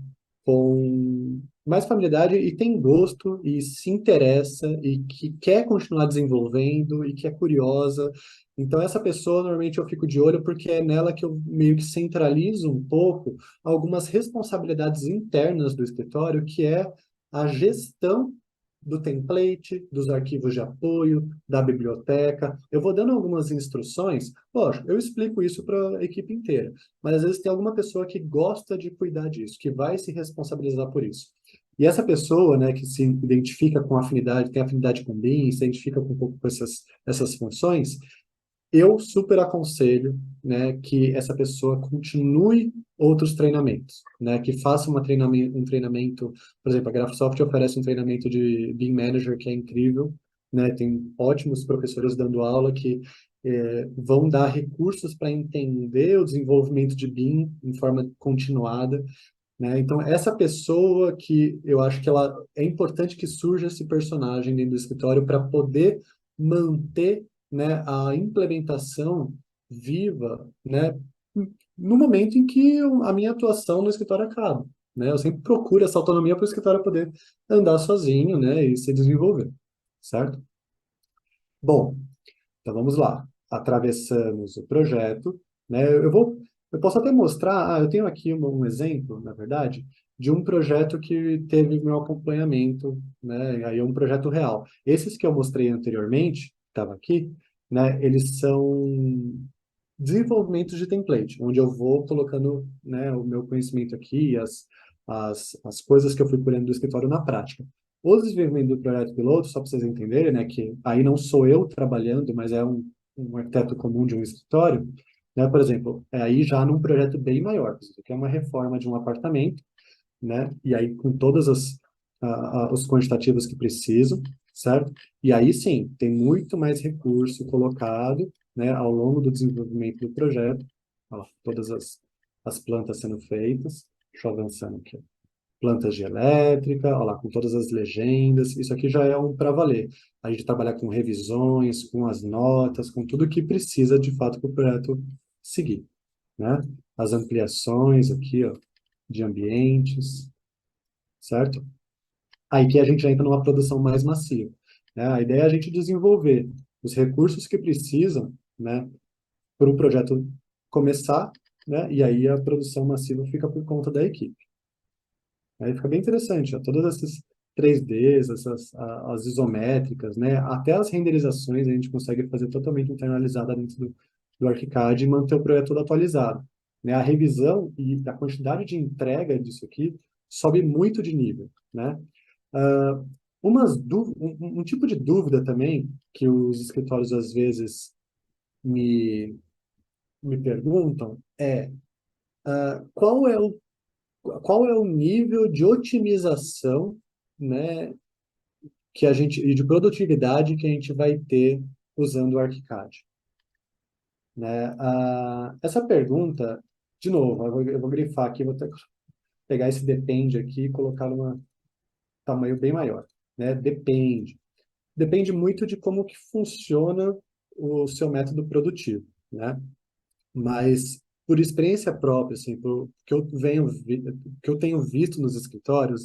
e tem gosto e se interessa e que quer continuar desenvolvendo e que é curiosa. Então essa pessoa normalmente eu fico de olho porque é nela que eu meio que centralizo um pouco algumas responsabilidades internas do escritório, que é a gestão do template, dos arquivos de apoio, da biblioteca. Eu vou dando algumas instruções, lógico, eu explico isso para a equipe inteira, mas às vezes tem alguma pessoa que gosta de cuidar disso, que vai se responsabilizar por isso. E essa pessoa, né, que se identifica com afinidade, tem afinidade com BIM, se identifica com um pouco com essas funções, eu super aconselho, né, que essa pessoa continue outros treinamentos, né, que faça um treinamento, por exemplo, a Graphisoft oferece um treinamento de BIM Manager que é incrível, né, tem ótimos professores dando aula que vão dar recursos para entender o desenvolvimento de BIM em forma continuada. né? Então, essa pessoa que eu acho que ela é importante que surja esse personagem dentro do escritório para poder manter, né, a implementação viva, né, no momento em que a minha atuação no escritório acaba, né? Eu sempre procuro essa autonomia para o escritório poder andar sozinho, né, e se desenvolver, certo? Bom, então vamos lá. Atravessamos o projeto, né? Eu posso até mostrar, eu tenho aqui um exemplo, na verdade, de um projeto que teve meu acompanhamento, né? Aí é um projeto real. Esses que eu mostrei anteriormente, que estava aqui, né? Eles são desenvolvimentos de template, onde eu vou colocando, né, o meu conhecimento aqui, as coisas que eu fui colhendo do escritório na prática. O desenvolvimento do projeto piloto, só para vocês entenderem, né, que aí não sou eu trabalhando, mas é um arquiteto comum de um escritório, né, por exemplo, é aí já num projeto bem maior, que é uma reforma de um apartamento, né, e aí com todas os quantitativos que precisam, certo? E aí sim, tem muito mais recurso colocado, né, ao longo do desenvolvimento do projeto. Ó, todas as plantas sendo feitas. Deixa eu avançando aqui. Plantas de elétrica, ó lá, com todas as legendas. Isso aqui já é um para valer. A gente trabalha com revisões, com as notas, com tudo que precisa de fato para o projeto seguir, né? As ampliações aqui, ó, de ambientes, certo? Aí que a gente já entra numa produção mais massiva, né? A ideia é a gente desenvolver os recursos que precisam, né, para o projeto começar, né, e aí a produção massiva fica por conta da equipe. Aí fica bem interessante, ó, todas essas 3Ds, as isométricas, né, até as renderizações a gente consegue fazer totalmente internalizada dentro do ArchiCAD e manter o projeto todo atualizado, né? A revisão e a quantidade de entrega disso aqui sobe muito de nível, né? Ah, um tipo de dúvida também que os escritórios às vezes me, me perguntam é qual é qual é o nível de otimização, né, que a gente, e de produtividade que a gente vai ter usando o ArchiCAD, né? Essa pergunta, de novo, eu vou grifar aqui, vou pegar esse depende aqui e colocar num tamanho bem maior, né? Depende. Depende muito de como que funciona o seu método produtivo, né? Mas por experiência própria, assim, que eu tenho visto nos escritórios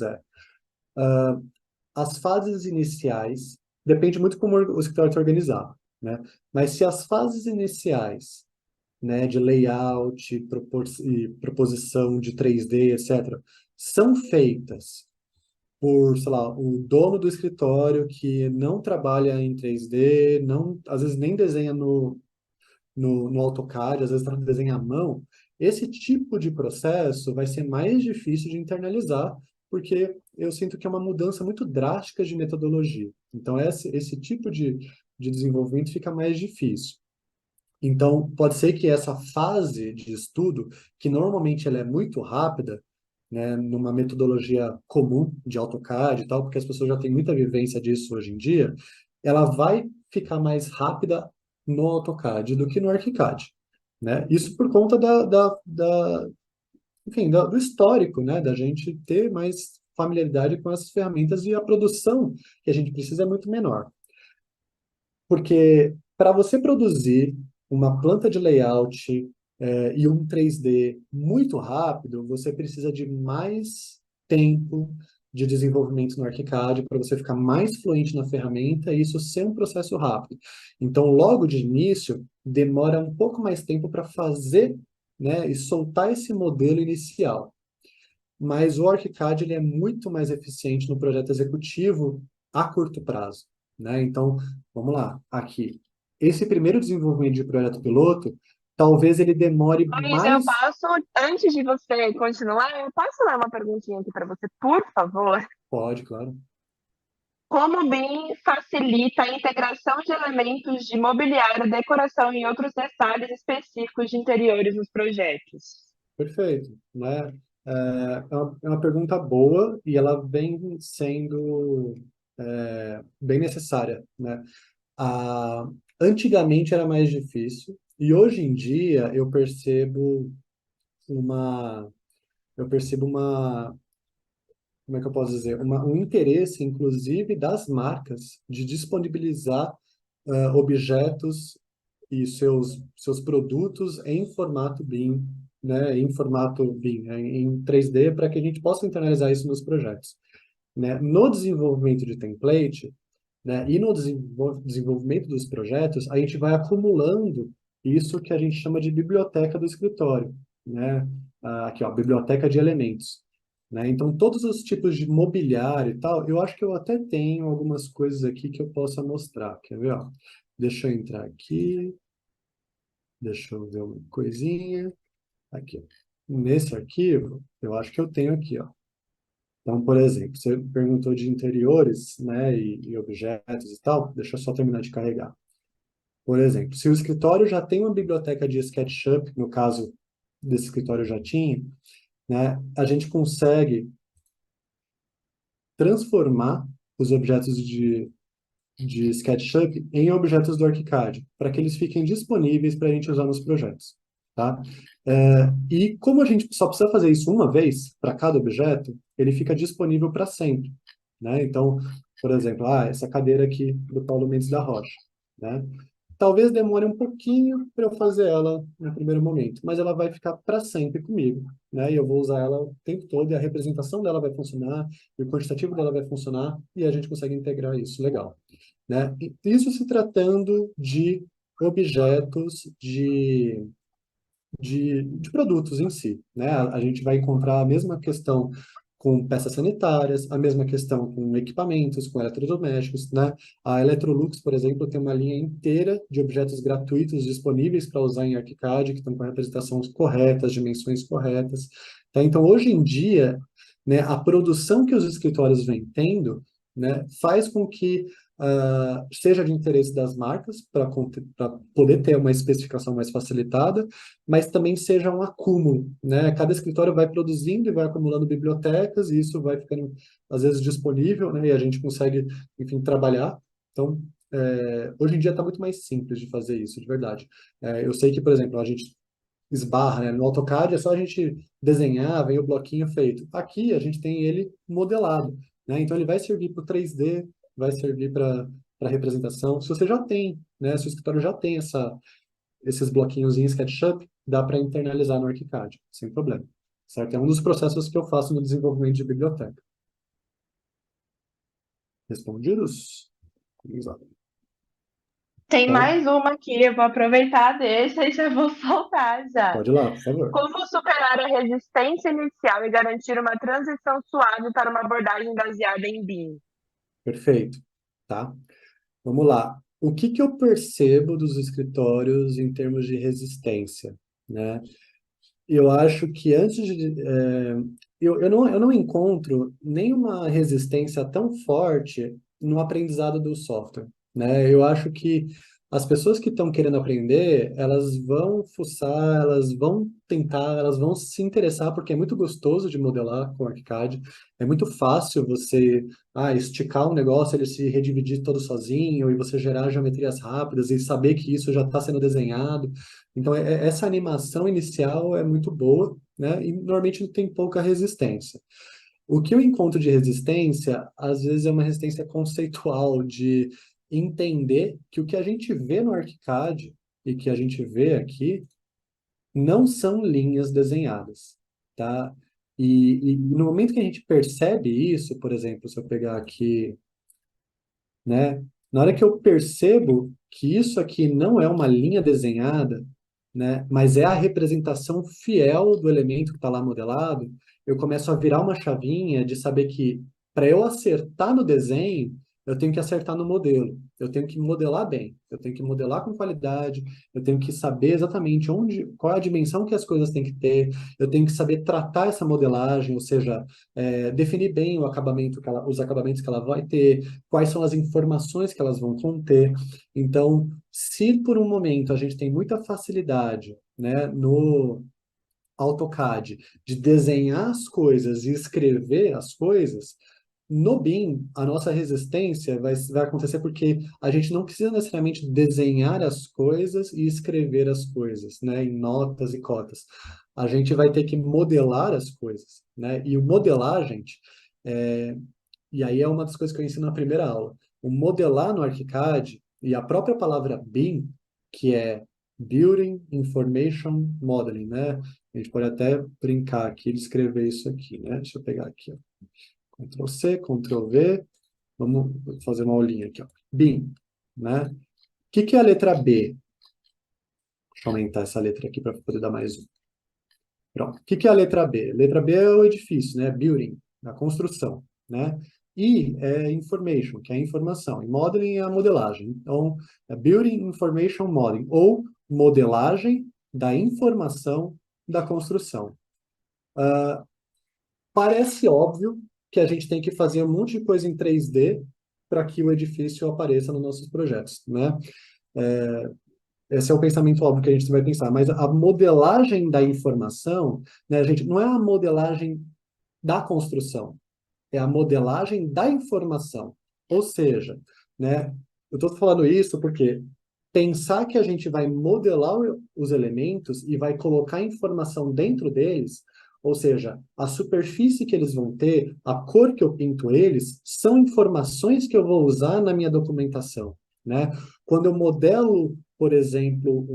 as fases iniciais, depende muito como o escritório está organizado, né? Mas se as fases iniciais, né, de layout, e proposição de 3D, etc., são feitas por, sei lá, o dono do escritório que não trabalha em 3D, não, às vezes nem desenha no AutoCAD, às vezes desenha à mão, esse tipo de processo vai ser mais difícil de internalizar, porque eu sinto que é uma mudança muito drástica de metodologia. Então, esse tipo de desenvolvimento fica mais difícil. Então, pode ser que essa fase de estudo, que normalmente ela é muito rápida, né, numa metodologia comum de AutoCAD e tal, porque as pessoas já têm muita vivência disso hoje em dia, ela vai ficar mais rápida no AutoCAD do que no ArchiCAD, né? Isso por conta enfim, do histórico, né, da gente ter mais familiaridade com essas ferramentas e a produção que a gente precisa é muito menor. Porque para você produzir uma planta de layout e um 3D muito rápido, você precisa de mais tempo de desenvolvimento no ArchiCAD para você ficar mais fluente na ferramenta e isso ser um processo rápido. Então, logo de início, demora um pouco mais tempo para fazer, né, e soltar esse modelo inicial. Mas o ArchiCAD ele é muito mais eficiente no projeto executivo a curto prazo, né? Então, vamos lá, aqui. Esse primeiro desenvolvimento de projeto piloto, talvez ele demore Luiz, eu mais... posso, antes de você continuar, eu posso dar uma perguntinha aqui para você, por favor? Pode, claro. Como o BIM facilita a integração de elementos de mobiliário, decoração e outros detalhes específicos de interiores nos projetos? Perfeito, né? É uma pergunta boa e ela vem sendo bem necessária, né? Ah, Antigamente era mais difícil e hoje em dia eu percebo uma eu percebo como é que eu posso dizer, um interesse, inclusive, das marcas de disponibilizar objetos e seus produtos em formato BIM, né, em formato BIM, né, em 3D, para que a gente possa internalizar isso nos projetos, né? No desenvolvimento de template, né, e no desenvolvimento dos projetos, a gente vai acumulando isso que a gente chama de biblioteca do escritório, né? Aqui, ó, biblioteca de elementos. Né? Então, todos os tipos de mobiliário e tal, eu acho que eu até tenho algumas coisas aqui que eu possa mostrar. Quer ver? Ó? Deixa eu entrar aqui, deixa eu ver uma coisinha. Aqui, ó. Nesse arquivo, eu acho que eu tenho aqui, ó. Então, por exemplo, você perguntou de interiores, né, e objetos e tal, deixa eu só terminar de carregar. Por exemplo, se o escritório já tem uma biblioteca de SketchUp, no caso desse escritório já tinha, né, a gente consegue transformar os objetos de SketchUp em objetos do ArchiCAD, para que eles fiquem disponíveis para a gente usar nos projetos, tá? E como a gente só precisa fazer isso uma vez para cada objeto, ele fica disponível para sempre, né? Então, por exemplo, essa cadeira aqui do Paulo Mendes da Rocha, né? Talvez demore um pouquinho para eu fazer ela no primeiro momento, mas ela vai ficar para sempre comigo, né? E eu vou usar ela o tempo todo e a representação dela vai funcionar, e o quantitativo dela vai funcionar, e a gente consegue integrar isso, legal, né? E isso se tratando de objetos de produtos em si, né? A gente vai encontrar a mesma questão com peças sanitárias, a mesma questão com equipamentos, com eletrodomésticos, né? A Electrolux, por exemplo, tem uma linha inteira de objetos gratuitos disponíveis para usar em ArchiCAD, que estão com a representação correta, as dimensões corretas, tá? Então, hoje em dia, né, a produção que os escritórios vêm tendo, né, faz com que seja de interesse das marcas para poder ter uma especificação mais facilitada, mas também seja um acúmulo, né? Cada escritório vai produzindo e vai acumulando bibliotecas, e isso vai ficando, às vezes, disponível, né? E a gente consegue, enfim, trabalhar. Então, hoje em dia está muito mais simples de fazer isso, de verdade. Eu sei que, por exemplo, a gente esbarra, né? No AutoCAD é só a gente desenhar, vem o bloquinho feito. Aqui a gente tem ele modelado, né? Então ele vai servir para o 3D, vai servir para representação. Se você já tem, né? Se o escritório já tem esses bloquinhos em SketchUp, dá para internalizar no ArchiCAD, sem problema. Certo? É um dos processos que eu faço no desenvolvimento de biblioteca. Respondidos? Exato. Tem Pode, mais uma aqui, eu vou aproveitar deixa e já vou soltar já. pode ir lá, por favor. Como superar a resistência inicial e garantir uma transição suave para uma abordagem baseada em BIM? Perfeito. Tá? Vamos lá. O que que eu percebo dos escritórios em termos de resistência, né? Eu acho que eu não encontro nenhuma resistência tão forte no aprendizado do software, né? Eu acho que as pessoas que estão querendo aprender, elas vão fuçar, elas vão tentar, elas vão se interessar, porque é muito gostoso de modelar com ArchiCAD, é muito fácil você esticar um negócio, ele se redividir todo sozinho, e você gerar geometrias rápidas e saber que isso já está sendo desenhado. Então, essa animação inicial é muito boa, né? E normalmente tem pouca resistência. O que eu encontro de resistência, às vezes é uma resistência conceitual, de entender que o que a gente vê no ArchiCAD e que a gente vê aqui não são linhas desenhadas, tá? E no momento que a gente percebe isso, por exemplo, se eu pegar aqui, né? Na hora que eu percebo que isso aqui não é uma linha desenhada, né, mas é a representação fiel do elemento que está lá modelado, eu começo a virar uma chavinha de saber que para eu acertar no desenho, eu tenho que acertar no modelo. Eu tenho que modelar bem, eu tenho que modelar com qualidade, eu tenho que saber exatamente qual é a dimensão que as coisas têm que ter, eu tenho que saber tratar essa modelagem, ou seja, definir bem os acabamentos que ela vai ter, quais são as informações que elas vão conter. Então, se por um momento a gente tem muita facilidade, né, no AutoCAD de desenhar as coisas e escrever as coisas, No BIM, a nossa resistência vai acontecer porque a gente não precisa necessariamente desenhar as coisas e escrever as coisas, né, em notas e cotas. A gente vai ter que modelar as coisas, né? E o modelar, gente, é, e aí é uma das coisas que eu ensino na primeira aula. O modelar no ArchiCAD e a própria palavra BIM, que é Building Information Modeling, né? A gente pode até brincar aqui de escrever isso aqui, né? Deixa eu pegar aqui, ó. Ctrl C, Ctrl V. Vamos fazer uma olhinha aqui, ó. BIM, né? O que é a letra B? Deixa eu aumentar essa letra aqui para poder dar mais um. Pronto. O que é a letra B? Letra B é o edifício, né? Building, a construção, né? I é information, que é a informação. E modeling é a modelagem. Então, é Building Information Modeling, ou modelagem da informação da construção. Parece óbvio que a gente tem que fazer um monte de coisa em 3D para que o edifício apareça nos nossos projetos, né? Esse é o pensamento óbvio que a gente vai pensar, mas a modelagem da informação, né, gente, não é a modelagem da construção, é a modelagem da informação. Ou seja, né, eu estou falando isso porque pensar que a gente vai modelar os elementos e vai colocar informação dentro deles, ou seja, a superfície que eles vão ter, a cor que eu pinto eles, são informações que eu vou usar na minha documentação, né? Quando eu modelo, por exemplo,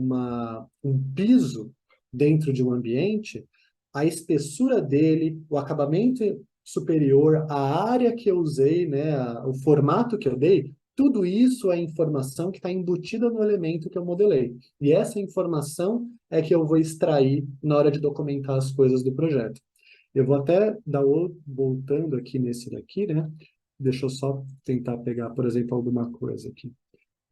um piso dentro de um ambiente, a espessura dele, o acabamento superior, a área que eu usei, né, o formato que eu dei, tudo isso é informação que está embutida no elemento que eu modelei. E essa informação é que eu vou extrair na hora de documentar as coisas do projeto. Eu vou até dar voltando aqui nesse daqui, né? Deixa eu só tentar pegar, por exemplo, alguma coisa aqui.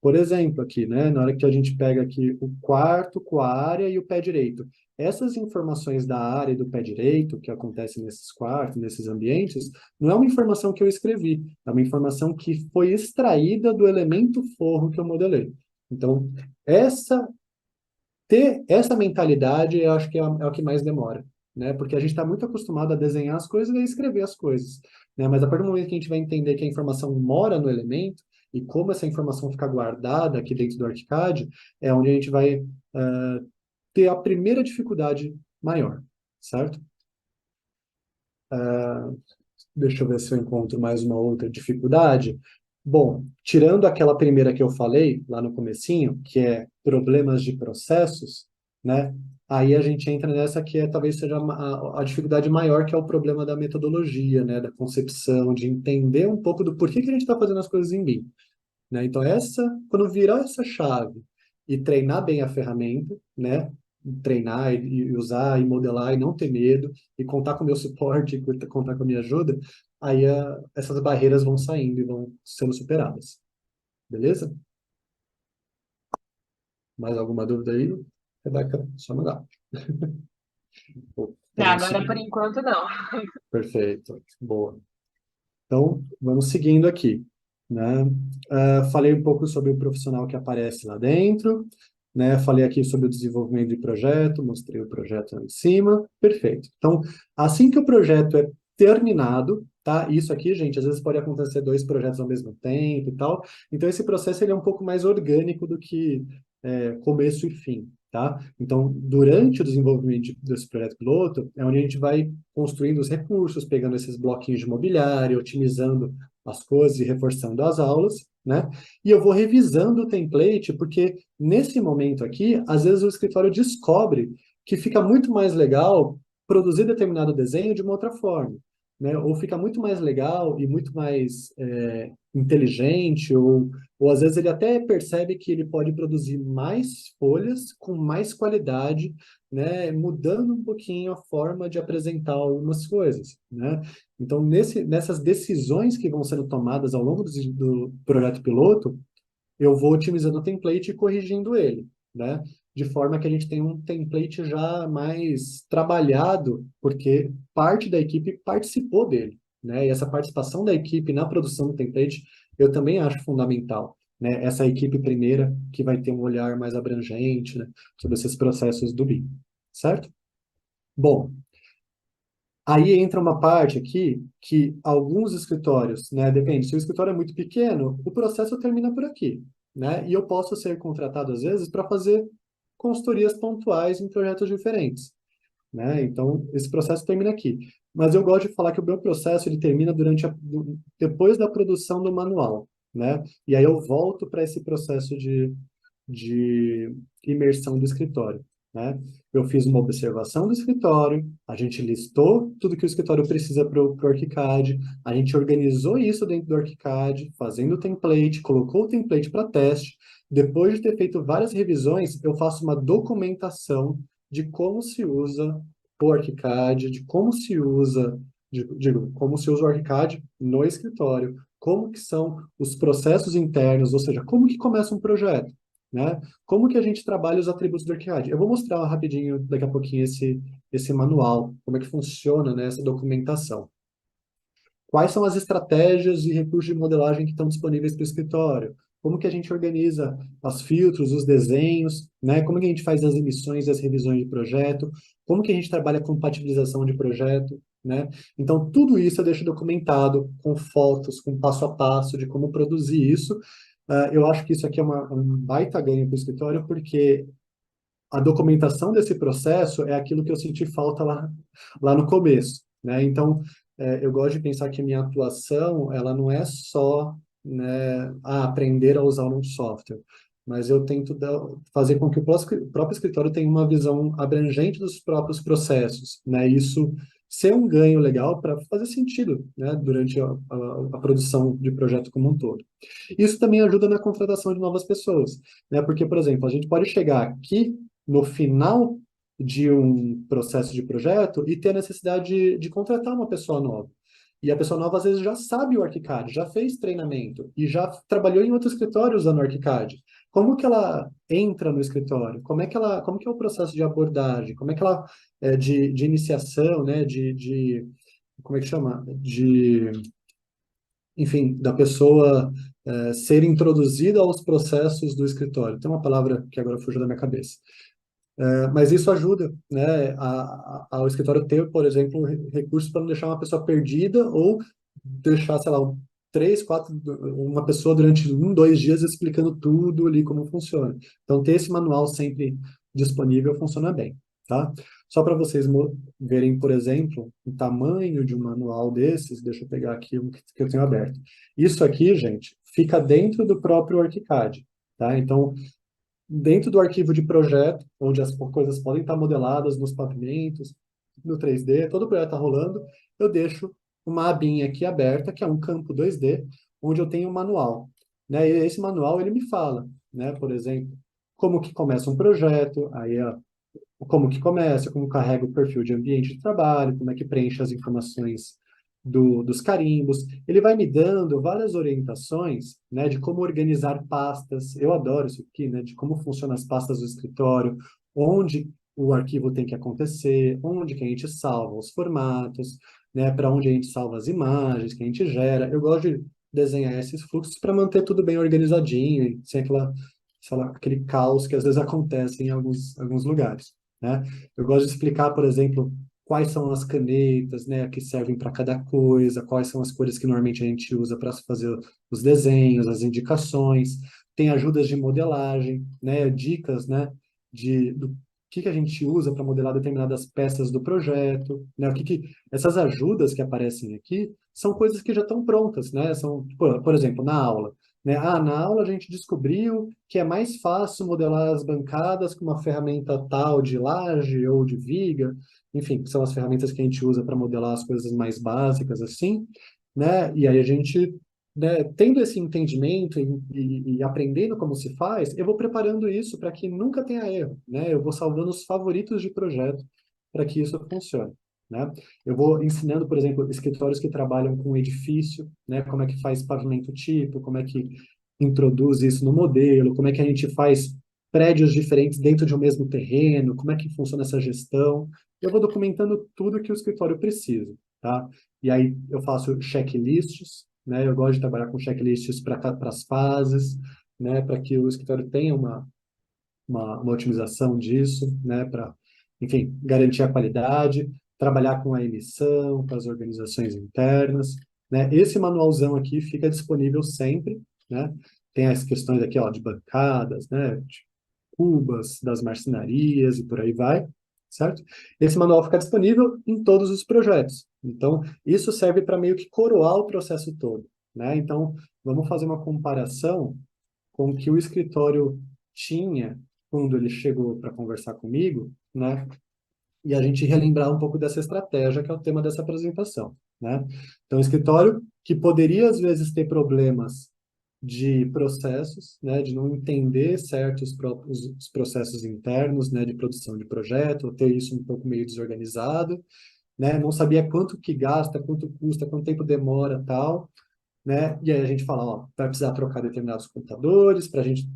Por exemplo, aqui, né, na hora que a gente pega aqui o quarto com a área e o pé direito. Essas informações da área e do pé direito, que acontecem nesses quartos, nesses ambientes, não é uma informação que eu escrevi, é uma informação que foi extraída do elemento forro que eu modelei. Então, ter essa mentalidade, eu acho que é o que mais demora, né? Porque a gente está muito acostumado a desenhar as coisas e a escrever as coisas, né? Mas a partir do momento que a gente vai entender que a informação mora no elemento e como essa informação fica guardada aqui dentro do ArchiCAD, é onde a gente vai ter a primeira dificuldade maior, certo? Deixa eu ver se eu encontro mais uma outra dificuldade. Bom, tirando aquela primeira que eu falei lá no comecinho, que é problemas de processos, né? Aí a gente entra nessa que talvez seja a dificuldade maior, que é o problema da metodologia, né? Da concepção, de entender um pouco do porquê que a gente está fazendo as coisas em BIM, né? Então, quando virar essa chave e treinar bem a ferramenta, né? Treinar e usar e modelar e não ter medo e contar com o meu suporte e contar com a minha ajuda, aí essas barreiras vão saindo e vão sendo superadas. Beleza? Mais alguma dúvida aí? Rebeca, só mandar. Vamos Agora, por seguir. enquanto, não. Perfeito. Boa. Então, vamos seguindo aqui, né? Falei um pouco sobre o profissional que aparece lá dentro, né? Falei aqui sobre o desenvolvimento de projeto, mostrei o projeto lá em cima, perfeito. Então, assim que o projeto é terminado, tá? Isso aqui, gente, às vezes pode acontecer dois projetos ao mesmo tempo e tal. Então, esse processo ele é um pouco mais orgânico do que começo e fim. Tá? Então, durante o desenvolvimento desse projeto piloto, é onde a gente vai construindo os recursos, pegando esses bloquinhos de mobiliário, otimizando as coisas e reforçando as aulas, né? E eu vou revisando o template, porque nesse momento aqui, às vezes o escritório descobre que fica muito mais legal produzir determinado desenho de uma outra forma, né? Ou fica muito mais legal e muito mais inteligente, ou às vezes ele até percebe que ele pode produzir mais folhas com mais qualidade, né, mudando um pouquinho a forma de apresentar algumas coisas, né? Então, nessas decisões que vão sendo tomadas ao longo do projeto piloto, eu vou otimizando o template e corrigindo ele, né? De forma que a gente tem um template já mais trabalhado, porque parte da equipe participou dele, né? E essa participação da equipe na produção do template, eu também acho fundamental, né? Essa equipe primeira que vai ter um olhar mais abrangente, né, sobre esses processos do BIM, certo? Bom, Aí entra uma parte aqui que alguns escritórios, né, depende, se o escritório é muito pequeno, o processo termina por aqui, né? E eu posso ser contratado às vezes para fazer consultorias pontuais em projetos diferentes, né? Então, esse processo termina aqui. Mas eu gosto de falar que o meu processo ele termina depois da produção do manual, né? E aí eu volto para esse processo de imersão do escritório, né? Eu fiz uma observação do escritório, a gente listou tudo que o escritório precisa para o ArchiCAD, a gente organizou isso dentro do ArchiCAD, fazendo o template, colocou o template para teste. Depois de ter feito várias revisões, eu faço uma documentação de como se usa o ArchiCAD, de como se usa, digo, como se usa o ArchiCAD no escritório, como que são os processos internos, ou seja, como que começa um projeto, né? Como que a gente trabalha os atributos do ArchiCAD? Eu vou mostrar rapidinho, daqui a pouquinho, esse manual, como é que funciona, né, essa documentação. Quais são as estratégias e recursos de modelagem que estão disponíveis para o escritório? Como que a gente organiza os filtros, os desenhos, né? Como que a gente faz as emissões e as revisões de projeto? Como que a gente trabalha a compatibilização de projeto, né? Então, tudo isso eu deixo documentado com fotos, com passo a passo de como produzir isso. Eu acho que isso aqui é um baita ganho para o escritório, porque a documentação desse processo é aquilo que eu senti falta lá no começo, né? Então, eu gosto de pensar que a minha atuação, ela não é só, né, aprender a usar um software, mas eu tento fazer com que o próprio escritório tenha uma visão abrangente dos próprios processos, né? Isso ser um ganho legal para fazer sentido, né, durante a produção de projeto como um todo. Isso também ajuda na contratação de novas pessoas, né? Porque, por exemplo, a gente pode chegar aqui no final de um processo de projeto e ter a necessidade de contratar uma pessoa nova. E a pessoa nova, às vezes, já sabe o ArchiCAD, já fez treinamento e já trabalhou em outro escritório usando o ArchiCAD. Como que ela entra no escritório? Como que é o processo de abordagem? Como é que ela, de iniciação, né, como é que chama? Enfim, da pessoa ser introduzida aos processos do escritório. Tem uma palavra que agora fugiu da minha cabeça. Mas isso ajuda, né, ao escritório ter, por exemplo, recursos para não deixar uma pessoa perdida ou deixar, sei lá, três, quatro, uma pessoa durante 2 dias explicando tudo ali como funciona. Então, ter esse manual sempre disponível funciona bem, tá? Só para vocês verem, por exemplo, o tamanho de um manual desses, deixa eu pegar aqui o que eu tenho aberto. Isso aqui, gente, fica dentro do próprio ArchiCAD, tá? Então, dentro do arquivo de projeto, onde as coisas podem estar modeladas nos pavimentos, no 3D, todo o projeto está rolando, eu deixo uma abinha aqui aberta, que é um campo 2D, onde eu tenho um manual. Né? E esse manual, ele me fala, né? Por exemplo, como que começa um projeto, aí como que começa, como carrega o perfil de ambiente de trabalho, como é que preenche as informações dos carimbos. Ele vai me dando várias orientações, né, de como organizar pastas. Eu adoro isso aqui, né, de como funcionam as pastas do escritório, onde o arquivo tem que acontecer, onde que a gente salva os formatos, né, para onde a gente salva as imagens que a gente gera. Eu gosto de desenhar esses fluxos para manter tudo bem organizadinho, sem sei lá, aquele caos que às vezes acontece em alguns lugares, né? Eu gosto de explicar, por exemplo, quais são as canetas, né, que servem para cada coisa, quais são as cores que normalmente a gente usa para fazer os desenhos, as indicações. Tem ajudas de modelagem, né, dicas, né, do que a gente usa para modelar determinadas peças do projeto, né, essas ajudas que aparecem aqui são coisas que já estão prontas, né? São, por exemplo, na aula, né? Na aula a gente descobriu que é mais fácil modelar as bancadas com uma ferramenta tal de laje ou de viga, enfim, que são as ferramentas que a gente usa para modelar as coisas mais básicas assim, né? E aí a gente, né, tendo esse entendimento e aprendendo como se faz, eu vou preparando isso para que nunca tenha erro, né? Eu vou salvando os favoritos de projeto para que isso funcione. Né? Eu vou ensinando, por exemplo, escritórios que trabalham com edifício, né? Como é que faz pavimento tipo, como é que introduz isso no modelo, como é que a gente faz prédios diferentes dentro de um mesmo terreno, como é que funciona essa gestão. Eu vou documentando tudo que o escritório precisa, tá? E aí eu faço checklists, né? Eu gosto de trabalhar com checklists para as fases, né? Para que o escritório tenha uma otimização disso, né? Para, enfim, garantir a qualidade. trabalhar com a emissão, com as organizações internas, né? Esse manualzão aqui fica disponível sempre, né? Tem as questões aqui, ó, de bancadas, né? De cubas, das marcenarias e por aí vai, certo? Esse manual fica disponível em todos os projetos. Então, isso serve para meio que coroar o processo todo, né? Então, vamos fazer uma comparação com o que o escritório tinha quando ele chegou para conversar comigo, né? E a gente relembrar um pouco dessa estratégia, que é o tema dessa apresentação, né? Então, o escritório que poderia, às vezes, ter problemas de processos, né, de não entender certos os processos internos, né, de produção de projeto, ou ter isso um pouco meio desorganizado, né, não sabia quanto que gasta, quanto custa, quanto tempo demora, tal, né, e aí a gente fala, ó, vai precisar trocar determinados computadores para a gente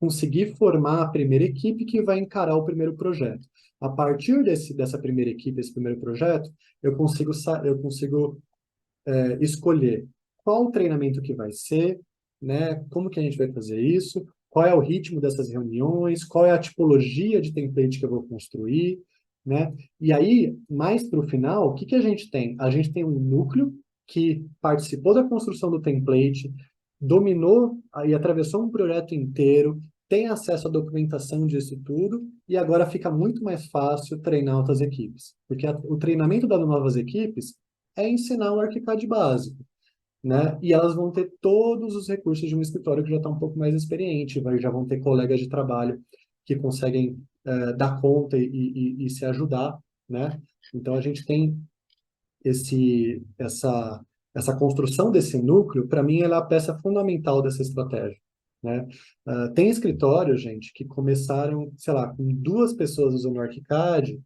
conseguir formar a primeira equipe que vai encarar o primeiro projeto. A partir dessa primeira equipe, esse primeiro projeto, eu consigo escolher qual o treinamento que vai ser, né? Como que a gente vai fazer isso, qual é o ritmo dessas reuniões, qual é a tipologia de template que eu vou construir, né? E aí, mais para o final, o que que a gente tem? A gente tem um núcleo que participou da construção do template, dominou e atravessou um projeto inteiro, tem acesso à documentação disso tudo, e agora fica muito mais fácil treinar outras equipes. Porque o treinamento das novas equipes é ensinar o ArchiCAD básico, né? E elas vão ter todos os recursos de um escritório que já está um pouco mais experiente, já vão ter colegas de trabalho que conseguem dar conta e se ajudar, né? Então a gente tem esse, essa, essa construção desse núcleo, para mim, ela é a peça fundamental dessa estratégia, né? Tem escritórios, gente, que começaram, sei lá, com 2 pessoas usando o ArchiCAD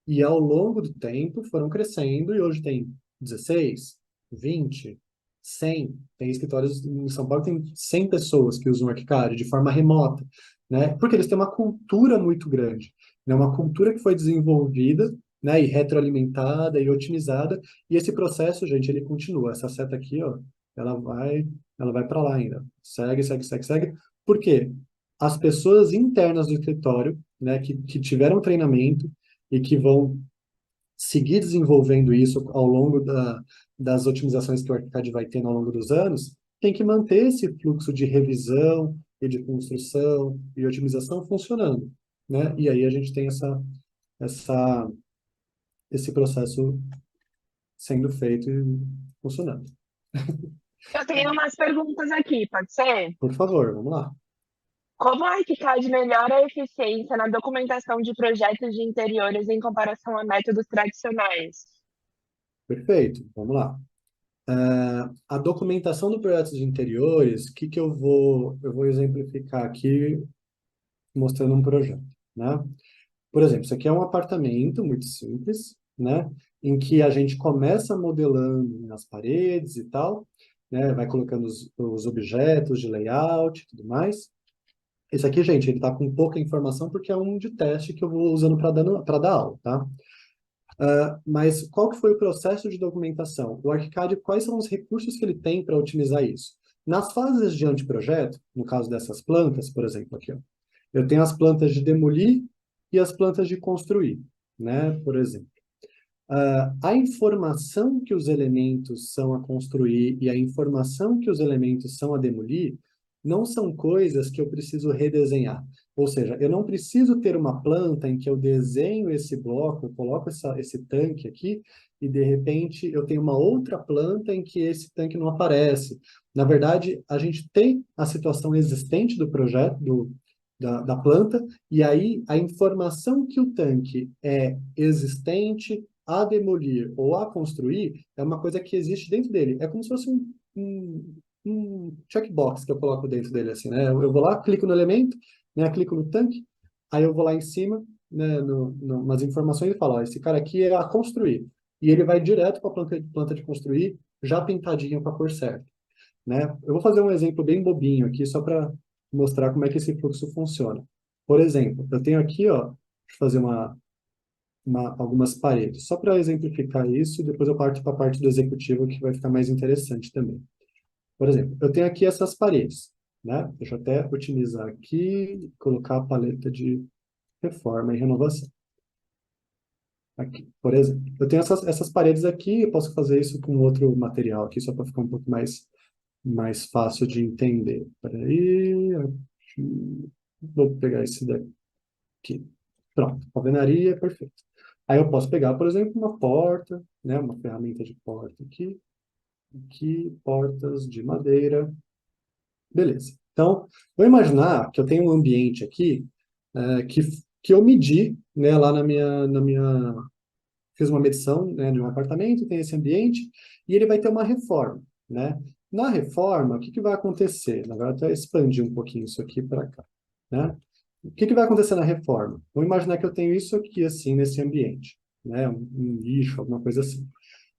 e ao longo do tempo foram crescendo e hoje tem 16, 20, 100. Tem escritórios em São Paulo que tem 100 pessoas que usam o ArchiCAD de forma remota, né? Porque eles têm uma cultura muito grande, né? Uma cultura que foi desenvolvida, né, e retroalimentada e otimizada, e esse processo, gente, ele continua. Essa seta aqui, ó, ela vai para lá ainda. Segue, segue, segue, segue. Por quê? As pessoas internas do escritório, né, que tiveram treinamento e que vão seguir desenvolvendo isso ao longo das otimizações que o ArchiCAD vai tendo ao longo dos anos, tem que manter esse fluxo de revisão e de construção e otimização funcionando, né? E aí a gente tem essa, esse processo sendo feito e funcionando. Eu tenho umas perguntas aqui, pode ser? Por favor, vamos lá. Como a ArchiCAD melhora a eficiência na documentação de projetos de interiores em comparação a métodos tradicionais? Perfeito, vamos lá. A documentação do projeto de interiores, o que que eu vou exemplificar aqui mostrando um projeto, né? Por exemplo, isso aqui é um apartamento muito simples, né? Em que a gente começa modelando nas paredes e tal, né? Vai colocando os objetos de layout e tudo mais. Esse aqui, gente, ele está com pouca informação porque é um de teste que eu vou usando para dar aula, tá? Mas qual que foi o processo de documentação? O ArchiCAD, quais são os recursos que ele tem para otimizar isso? Nas fases de anteprojeto, no caso dessas plantas, por exemplo, aqui, ó, eu tenho as plantas de demolir e as plantas de construir, né? Por exemplo. A informação que os elementos são a construir e a informação que os elementos são a demolir não são coisas que eu preciso redesenhar. Ou seja, eu não preciso ter uma planta em que eu desenho esse bloco, eu coloco esse tanque aqui, e de repente eu tenho uma outra planta em que esse tanque não aparece. Na verdade, a gente tem a situação existente do projeto, da planta, e aí a informação que o tanque é existente, a demolir ou a construir é uma coisa que existe dentro dele. É como se fosse um checkbox que eu coloco dentro dele, assim, né? Eu vou lá, clico no elemento, né? Clico no tanque, aí eu vou lá em cima, né? Nas informações e falo, ó, esse cara aqui é a construir. E ele vai direto para a planta de construir, já pintadinho com a cor certa, né? Eu vou fazer um exemplo bem bobinho aqui, só para mostrar como é que esse fluxo funciona. Por exemplo, eu tenho aqui, ó, deixa eu fazer algumas paredes. Só para exemplificar isso, e depois eu parto para a parte do executivo, que vai ficar mais interessante também. Por exemplo, eu tenho aqui essas paredes, né? Deixa eu até otimizar aqui, colocar a paleta de reforma e renovação. Aqui, por exemplo. Eu tenho essas paredes aqui, eu posso fazer isso com outro material aqui, só para ficar um pouco mais fácil de entender. Peraí, aqui. Vou pegar esse daqui. Pronto, alvenaria, perfeito. Aí eu posso pegar, por exemplo, uma porta, né, uma ferramenta de porta aqui, portas de madeira, beleza. Então, vou imaginar que eu tenho um ambiente aqui que eu medi, né, lá fiz uma medição, né, de um apartamento, tem esse ambiente, e ele vai ter uma reforma, né? Na reforma, o que que vai acontecer? Na verdade, até expandir um pouquinho isso aqui para cá, né? O que que vai acontecer na reforma? Vamos imaginar que eu tenho isso aqui, assim, nesse ambiente, né? Um lixo, alguma coisa assim.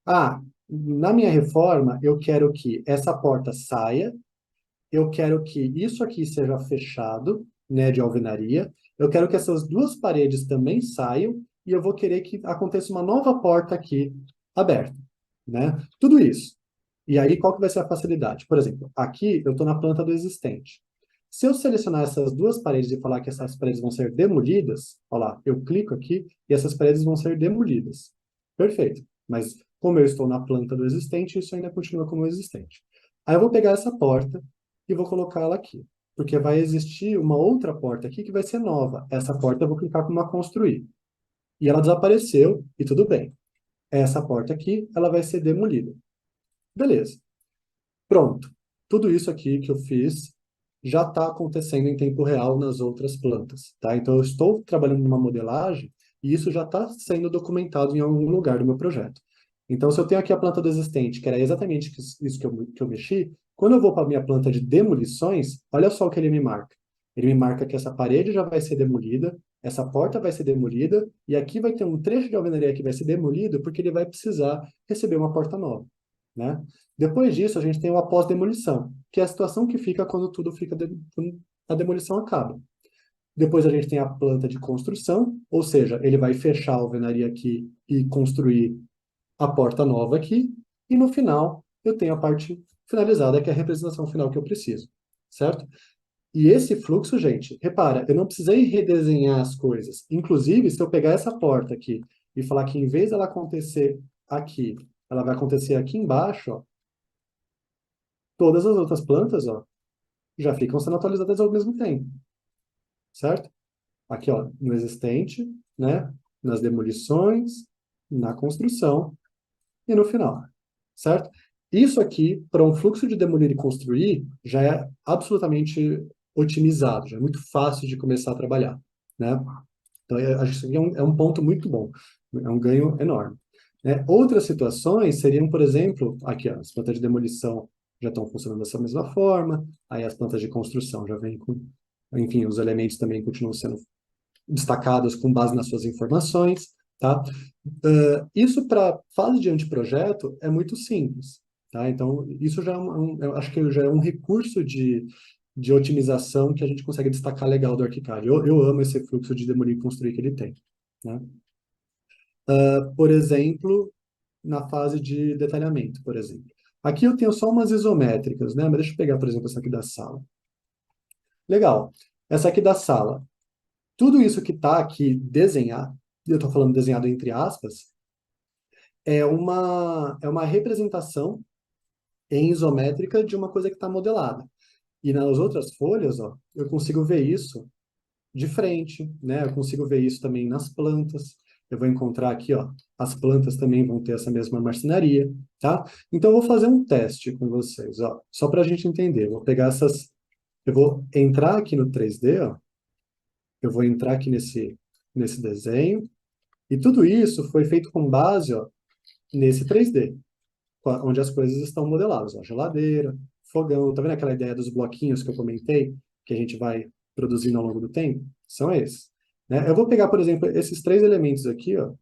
Ah, na minha reforma, eu quero que essa porta saia, eu quero que isso aqui seja fechado, né, de alvenaria, eu quero que essas duas paredes também saiam, e eu vou querer que aconteça uma nova porta aqui aberta, né? Tudo isso. E aí, qual que vai ser a facilidade? Por exemplo, aqui eu estou na planta do existente. Se eu selecionar essas duas paredes e falar que essas paredes vão ser demolidas, olha lá, eu clico aqui e essas paredes vão ser demolidas. Perfeito. Mas como eu estou na planta do existente, isso ainda continua como existente. Aí eu vou pegar essa porta e vou colocá-la aqui. Porque vai existir uma outra porta aqui que vai ser nova. Essa porta eu vou clicar como a construir. E ela desapareceu e tudo bem. Essa porta aqui, ela vai ser demolida. Beleza. Pronto. Tudo isso aqui que eu fiz já está acontecendo em tempo real nas outras plantas, tá? Então, eu estou trabalhando numa modelagem e isso já está sendo documentado em algum lugar do meu projeto. Então, se eu tenho aqui a planta do existente, que era exatamente isso que eu mexi, quando eu vou para a minha planta de demolições, olha só o que ele me marca. Ele me marca que essa parede já vai ser demolida, essa porta vai ser demolida, e aqui vai ter um trecho de alvenaria que vai ser demolido, porque ele vai precisar receber uma porta nova, né? Depois disso, a gente tem o após-demolição, que é a situação que fica quando quando a demolição acaba. Depois a gente tem a planta de construção, ou seja, ele vai fechar a alvenaria aqui e construir a porta nova aqui. E no final, eu tenho a parte finalizada, que é a representação final que eu preciso, certo? E esse fluxo, gente, repara, eu não precisei redesenhar as coisas. Inclusive, se eu pegar essa porta aqui e falar que em vez dela acontecer aqui, ela vai acontecer aqui embaixo, ó, todas as outras plantas, ó, já ficam sendo atualizadas ao mesmo tempo, certo? Aqui, ó, no existente, né? Nas demolições, na construção e no final, certo? Isso aqui, para um fluxo de demolir e construir, já é absolutamente otimizado, já é muito fácil de começar a trabalhar, né? Então, acho que isso aqui é um ponto muito bom, é um ganho enorme. Né? Outras situações seriam, por exemplo, aqui, ó, as plantas de demolição já estão funcionando dessa mesma forma, aí as plantas de construção já vêm com, enfim, os elementos também continuam sendo destacados com base nas suas informações, tá? Isso para fase de anteprojeto é muito simples, tá? Então, isso já eu acho que já é um recurso de otimização que a gente consegue destacar legal do ArchiCAD. Eu amo esse fluxo de demolir e construir que ele tem, né? Por exemplo, na fase de detalhamento, por exemplo. Aqui eu tenho só umas isométricas, né? Mas deixa eu pegar, por exemplo, essa aqui da sala. Legal. Essa aqui da sala. Tudo isso que está aqui desenhado, eu estou falando desenhado entre aspas, é uma representação em isométrica de uma coisa que está modelada. E nas outras folhas, ó, eu consigo ver isso de frente, né? Eu consigo ver isso também nas plantas. Eu vou encontrar aqui, ó, as plantas também vão ter essa mesma marcenaria, tá? Então, eu vou fazer um teste com vocês, ó, só para a gente entender. Eu vou entrar aqui no 3D, ó, eu vou entrar aqui nesse desenho, e tudo isso foi feito com base, ó, nesse 3D, onde as coisas estão modeladas, ó, geladeira, fogão, tá vendo aquela ideia dos bloquinhos que eu comentei, que a gente vai produzindo ao longo do tempo? São esses. Né? Eu vou pegar, por exemplo, esses três elementos aqui, ó,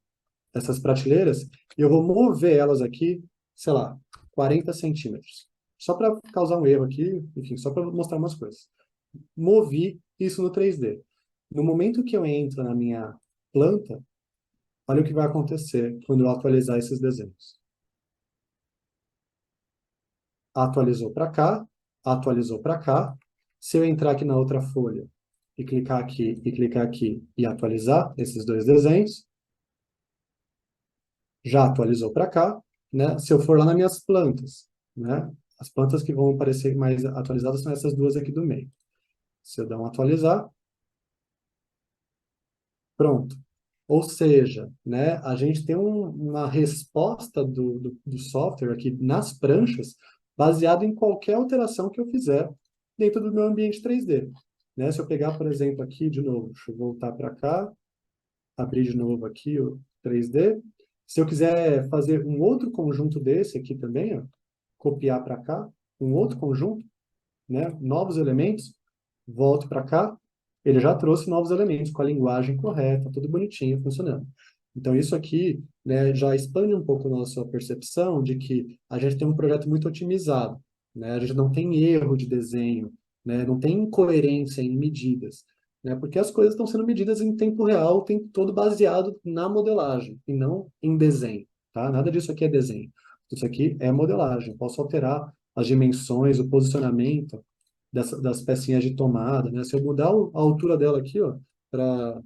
essas prateleiras, e eu vou mover elas aqui, sei lá, 40 centímetros. Só para causar um erro aqui, enfim, só para mostrar umas coisas. Movi isso no 3D. No momento que eu entro na minha planta, olha o que vai acontecer quando eu atualizar esses desenhos. Atualizou para cá, atualizou para cá. Se eu entrar aqui na outra folha e clicar aqui e atualizar esses dois desenhos, Já atualizou para cá, né? Se eu for lá nas minhas plantas, né? As plantas que vão aparecer mais atualizadas são essas duas aqui do meio. Se eu dar um atualizar, pronto. Ou seja, né, a gente tem uma resposta do software aqui nas pranchas, baseado em qualquer alteração que eu fizer dentro do meu ambiente 3D. Né? Se eu pegar, por exemplo, aqui de novo, deixa eu voltar para cá, abrir de novo aqui o 3D. Se eu quiser fazer um outro conjunto desse aqui também, ó, copiar para cá, um outro conjunto, né, novos elementos, volto para cá, ele já trouxe novos elementos com a linguagem correta, tudo bonitinho, funcionando. Então, isso aqui, né, já expande um pouco a nossa percepção de que a gente tem um projeto muito otimizado, né? A gente não tem erro de desenho, né? Não tem incoerência em medidas, né? Porque as coisas estão sendo medidas em tempo real, o tempo todo baseado na modelagem e não em desenho, tá? Nada disso aqui é desenho. Isso aqui é modelagem. Posso alterar as dimensões, o posicionamento das pecinhas de tomada, né? Se eu mudar a altura dela aqui, ó, para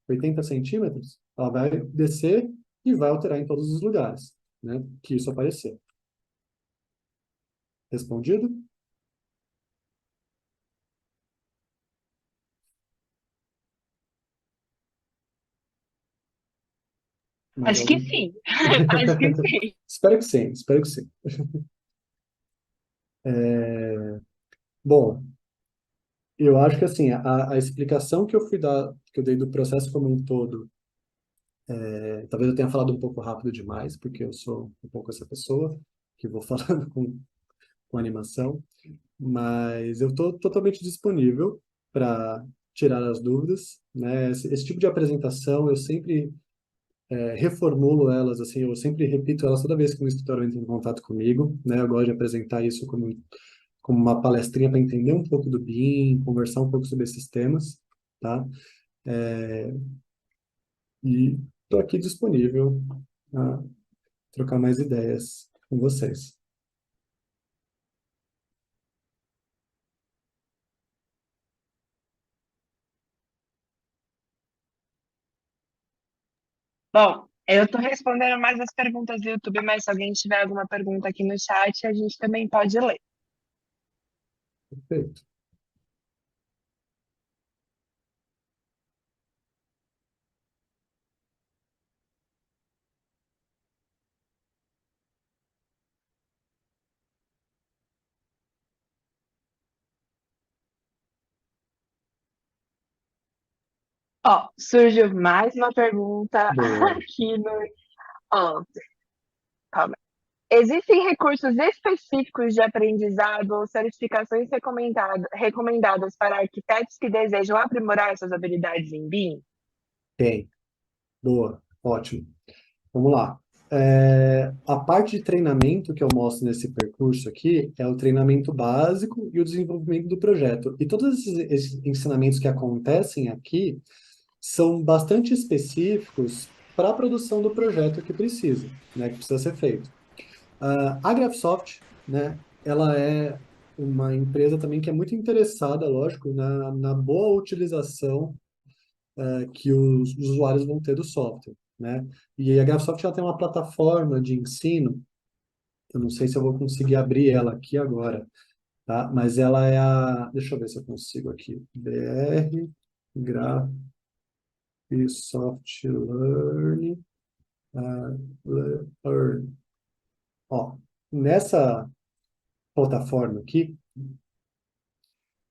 80 centímetros, ela vai descer e vai alterar em todos os lugares, né? Que isso aparecer. Respondido? Mais Acho que algum? sim. Acho que sim. Espero que sim, espero que sim. Bom, eu acho que assim, a explicação que eu fui dar, que eu dei do processo como um todo, talvez eu tenha falado um pouco rápido demais, porque eu sou um pouco essa pessoa que vou falando com animação. Mas eu estou totalmente disponível para tirar as dúvidas, né? Esse tipo de apresentação eu sempre reformulo elas, assim, eu sempre repito elas toda vez que um escritório entra em contato comigo, né? Eu gosto de apresentar isso como uma palestrinha para entender um pouco do BIM, conversar um pouco sobre esses temas, tá? E estou aqui disponível a trocar mais ideias com vocês. Bom, eu estou respondendo mais as perguntas do YouTube, mas se alguém tiver alguma pergunta aqui no chat, a gente também pode ler. Perfeito. Ó, surgiu mais uma pergunta Boa. aqui no. Ó, calma. Existem recursos específicos de aprendizado ou certificações recomendadas para arquitetos que desejam aprimorar suas habilidades em BIM? Tem. Boa. Ótimo. Vamos lá. A parte de treinamento que eu mostro nesse percurso aqui é o treinamento básico e o desenvolvimento do projeto. E todos esses ensinamentos que acontecem aqui são bastante específicos para a produção do projeto que precisa, né, que precisa ser feito. A Graphisoft, né, ela é uma empresa também que é muito interessada, lógico, na boa utilização que os usuários vão ter do software, né? E a Graphisoft ela tem uma plataforma de ensino, eu não sei se eu vou conseguir abrir ela aqui agora, tá? Mas ela é deixa eu ver se eu consigo aqui, BR Graphisoft Learning, Learn. Ó, nessa plataforma aqui,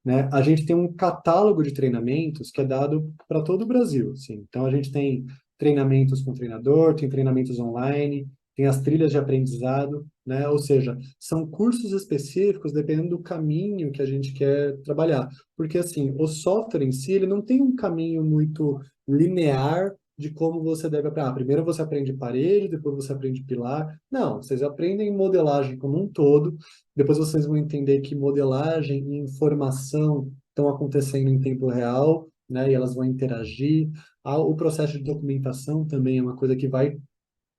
né? A gente tem um catálogo de treinamentos que é dado para todo o Brasil, assim. Então a gente tem treinamentos com treinador, tem treinamentos online, tem as trilhas de aprendizado, né? Ou seja, são cursos específicos dependendo do caminho que a gente quer trabalhar. Porque assim, o software em si, ele não tem um caminho muito linear de como você deve aprender. Primeiro você aprende parede, depois você aprende pilar. Não, vocês aprendem modelagem como um todo, depois vocês vão entender que modelagem e informação estão acontecendo em tempo real, né? E elas vão interagir. O processo de documentação também é uma coisa que vai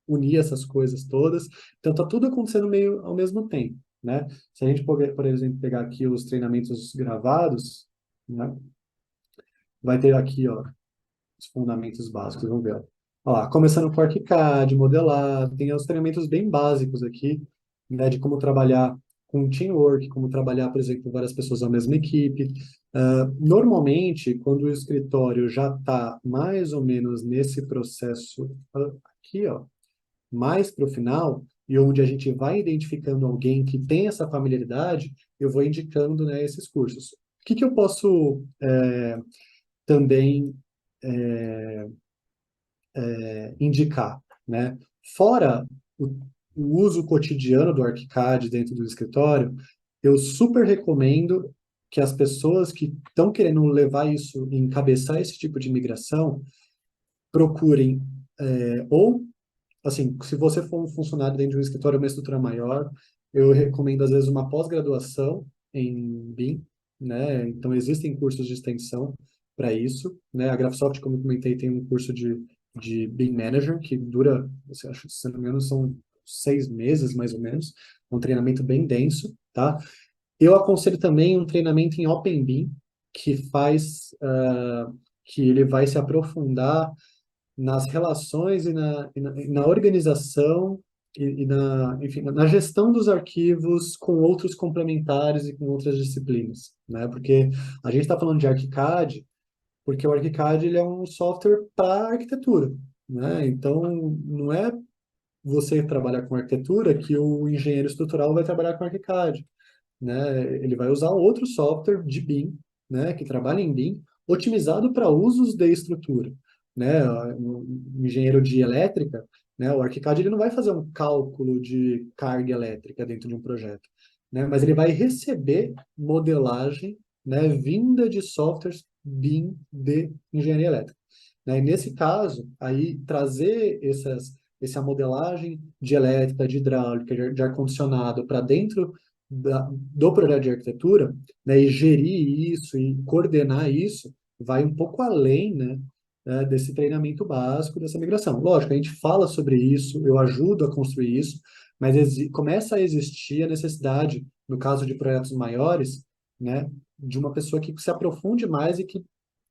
unir essas coisas todas. Então, está tudo acontecendo meio ao mesmo tempo, né? Se a gente, por exemplo, pegar aqui os treinamentos gravados, né? Vai ter aqui, ó, os fundamentos básicos, vamos ver. Ó. Ó, começando com ArchiCAD, modelar, tem os treinamentos bem básicos aqui, né, de como trabalhar com teamwork, como trabalhar, por exemplo, várias pessoas na mesma equipe. Normalmente, quando o escritório já está mais ou menos nesse processo aqui, ó, mais para o final, e onde a gente vai identificando alguém que tem essa familiaridade, eu vou indicando, né, esses cursos. O que que eu posso também indicar, né? Fora o, o uso cotidiano do ArchiCAD dentro do escritório, eu super recomendo que as pessoas que estão querendo levar isso, encabeçar esse tipo de migração, procurem ou assim, se você for um funcionário dentro de um escritório, uma estrutura maior, eu recomendo, às vezes, uma pós-graduação em BIM, né? Então, existem cursos de extensão para isso, né? A Graphisoft, como eu comentei, tem um curso de BIM Manager, que dura, eu acho, se não me engano, são 6 meses, mais ou menos. Um treinamento bem denso, tá? Eu aconselho também um treinamento em Open BIM, que faz, que ele vai se aprofundar nas relações e na organização enfim, na gestão dos arquivos com outros complementares e com outras disciplinas, né? Porque a gente está falando de ArchiCAD, porque o ArchiCAD ele é um software para arquitetura, né? Então, não é você trabalhar com arquitetura que o engenheiro estrutural vai trabalhar com ArchiCAD, né? Ele vai usar outro software de BIM, né, que trabalha em BIM, otimizado para usos de estrutura, né? Um engenheiro de elétrica, né, o ArchiCAD ele não vai fazer um cálculo de carga elétrica dentro de um projeto, né? Mas ele vai receber modelagem, né, vinda de softwares BIM de engenharia elétrica. Né? E nesse caso, aí trazer essa modelagem de elétrica, de hidráulica, de ar-condicionado para dentro do projeto de arquitetura, né, e gerir isso e coordenar isso, vai um pouco além, né, desse treinamento básico, dessa migração. Lógico, a gente fala sobre isso, eu ajudo a construir isso, mas começa a existir a necessidade, no caso de projetos maiores, né, de uma pessoa que se aprofunde mais e que,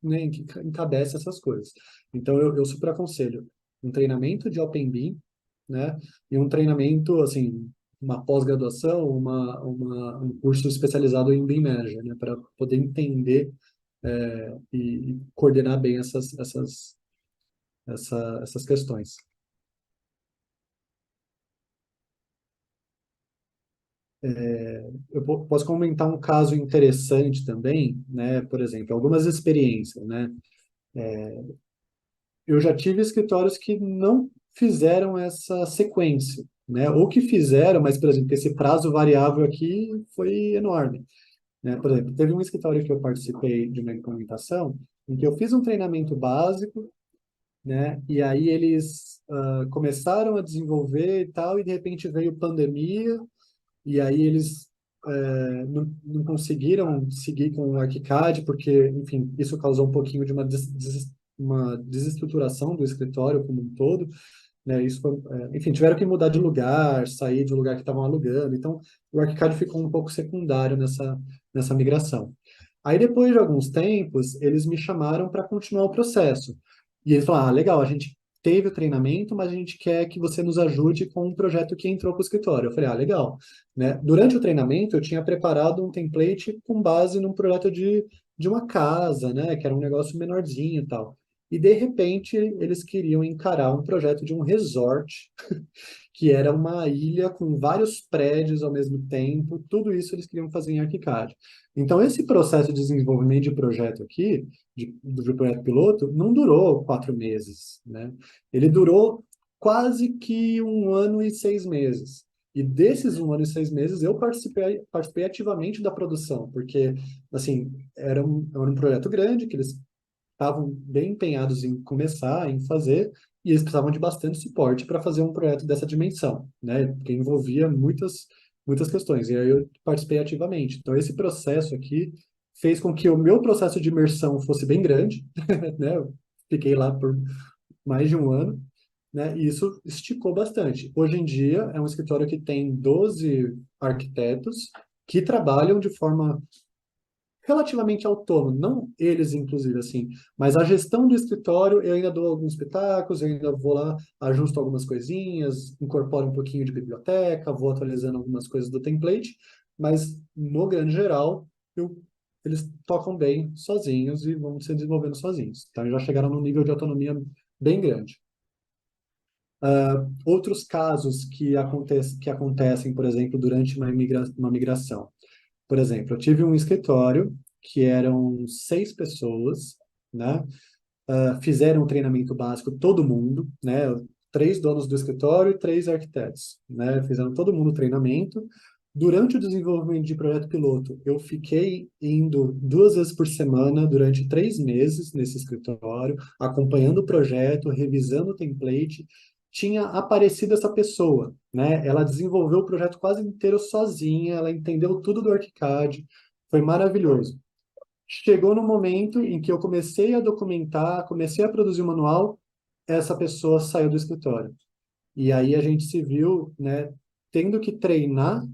né, que encabece essas coisas. Então, eu super aconselho um treinamento de Open BIM, né, e um treinamento, assim, uma pós-graduação, um curso especializado em BIM Manager, né, para poder entender e coordenar bem essas questões. Eu posso comentar um caso interessante também, né, por exemplo, algumas experiências, né, eu já tive escritórios que não fizeram essa sequência, né, ou que fizeram, mas, por exemplo, esse prazo variável aqui foi enorme. Né? Por exemplo, teve um escritório que eu participei de uma implementação em que eu fiz um treinamento básico, né? E aí eles começaram a desenvolver e tal, e de repente veio pandemia, e aí eles não conseguiram seguir com o ArchiCAD, porque, enfim, isso causou um pouquinho de uma desestruturação do escritório como um todo, né? Isso foi, enfim, tiveram que mudar de lugar, sair do lugar que estavam alugando. Então, o ArchiCAD ficou um pouco secundário nessa migração. Aí, depois de alguns tempos, eles me chamaram para continuar o processo. E eles falaram, legal, a gente teve o treinamento, mas a gente quer que você nos ajude com um projeto que entrou para o escritório. Eu falei, legal. Né? Durante o treinamento, eu tinha preparado um template com base num projeto de uma casa, né? Que era um negócio menorzinho e tal. E, de repente, eles queriam encarar um projeto de um resort, que era uma ilha com vários prédios ao mesmo tempo, tudo isso eles queriam fazer em ArchiCAD. Então, esse processo de desenvolvimento de projeto aqui, do projeto piloto, não durou 4 meses, né? Ele durou quase que 1 ano e 6 meses. E desses 1 ano e 6 meses, eu participei ativamente da produção, porque, assim, era um projeto grande, que eles estavam bem empenhados em começar, em fazer, e eles precisavam de bastante suporte para fazer um projeto dessa dimensão, né? Porque envolvia muitas questões. E aí eu participei ativamente. Então, esse processo aqui fez com que o meu processo de imersão fosse bem grande, né? Eu fiquei lá por mais de um ano, né? E isso esticou bastante. Hoje em dia, é um escritório que tem 12 arquitetos que trabalham de forma relativamente autônomo, não eles, inclusive, assim, mas a gestão do escritório, eu ainda dou alguns pitacos, eu ainda vou lá, ajusto algumas coisinhas, incorporo um pouquinho de biblioteca, vou atualizando algumas coisas do template, mas, no grande geral, eles tocam bem sozinhos e vão se desenvolvendo sozinhos. Então, já chegaram num nível de autonomia bem grande. Outros casos que acontecem, por exemplo, durante uma migração. Por exemplo, eu tive um escritório que eram 6 pessoas, né? Fizeram o treinamento básico todo mundo, né? 3 donos do escritório e 3 arquitetos, né? Fizeram todo mundo o treinamento. Durante o desenvolvimento de projeto piloto, eu fiquei indo 2 vezes por semana durante 3 meses nesse escritório, acompanhando o projeto, revisando o template. Tinha aparecido essa pessoa, né? Ela desenvolveu o projeto quase inteiro sozinha, ela entendeu tudo do ArchiCAD, foi maravilhoso. Chegou no momento em que eu comecei a documentar, comecei a produzir o manual, essa pessoa saiu do escritório. E aí a gente se viu, né, tendo que treinar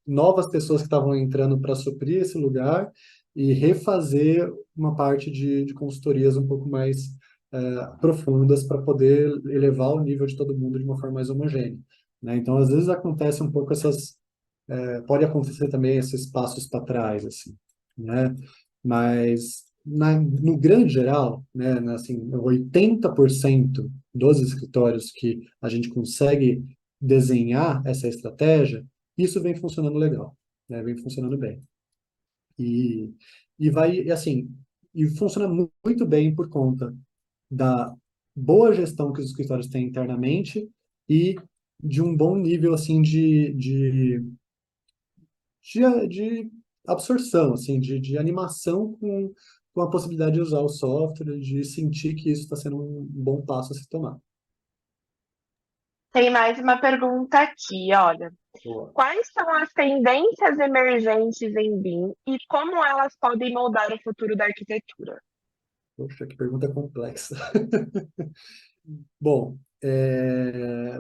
novas pessoas que estavam entrando para suprir esse lugar e refazer uma parte de consultorias um pouco mais profundas para poder elevar o nível de todo mundo de uma forma mais homogênea, né? Então, às vezes acontece um pouco pode acontecer também esses passos para trás, assim, né? Mas no grande geral, né, assim, 80% dos escritórios que a gente consegue desenhar essa estratégia, isso vem funcionando legal, né? Vem funcionando bem. E, e assim, e funciona muito bem por conta da boa gestão que os escritórios têm internamente e de um bom nível, assim, de absorção, assim, de animação com a possibilidade de usar o software, de sentir que isso está sendo um bom passo a se tomar. Tem mais uma pergunta aqui, olha. Boa. Quais são as tendências emergentes em BIM e como elas podem moldar o futuro da arquitetura? Poxa, que pergunta complexa. Bom,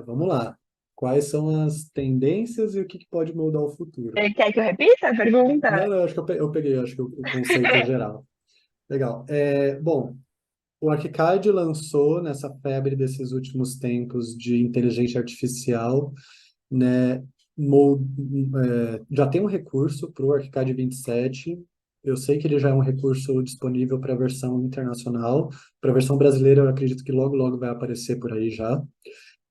vamos lá. Quais são as tendências e o que pode moldar o futuro? Quer que eu repita a pergunta? Não, não, acho que eu peguei, acho que o conceito é geral. Legal. Bom, o Archicad lançou nessa febre desses últimos tempos de inteligência artificial, né? Já tem um recurso para o Archicad 27. Eu sei que ele já é um recurso disponível para a versão internacional. Para a versão brasileira, eu acredito que logo, logo vai aparecer por aí já,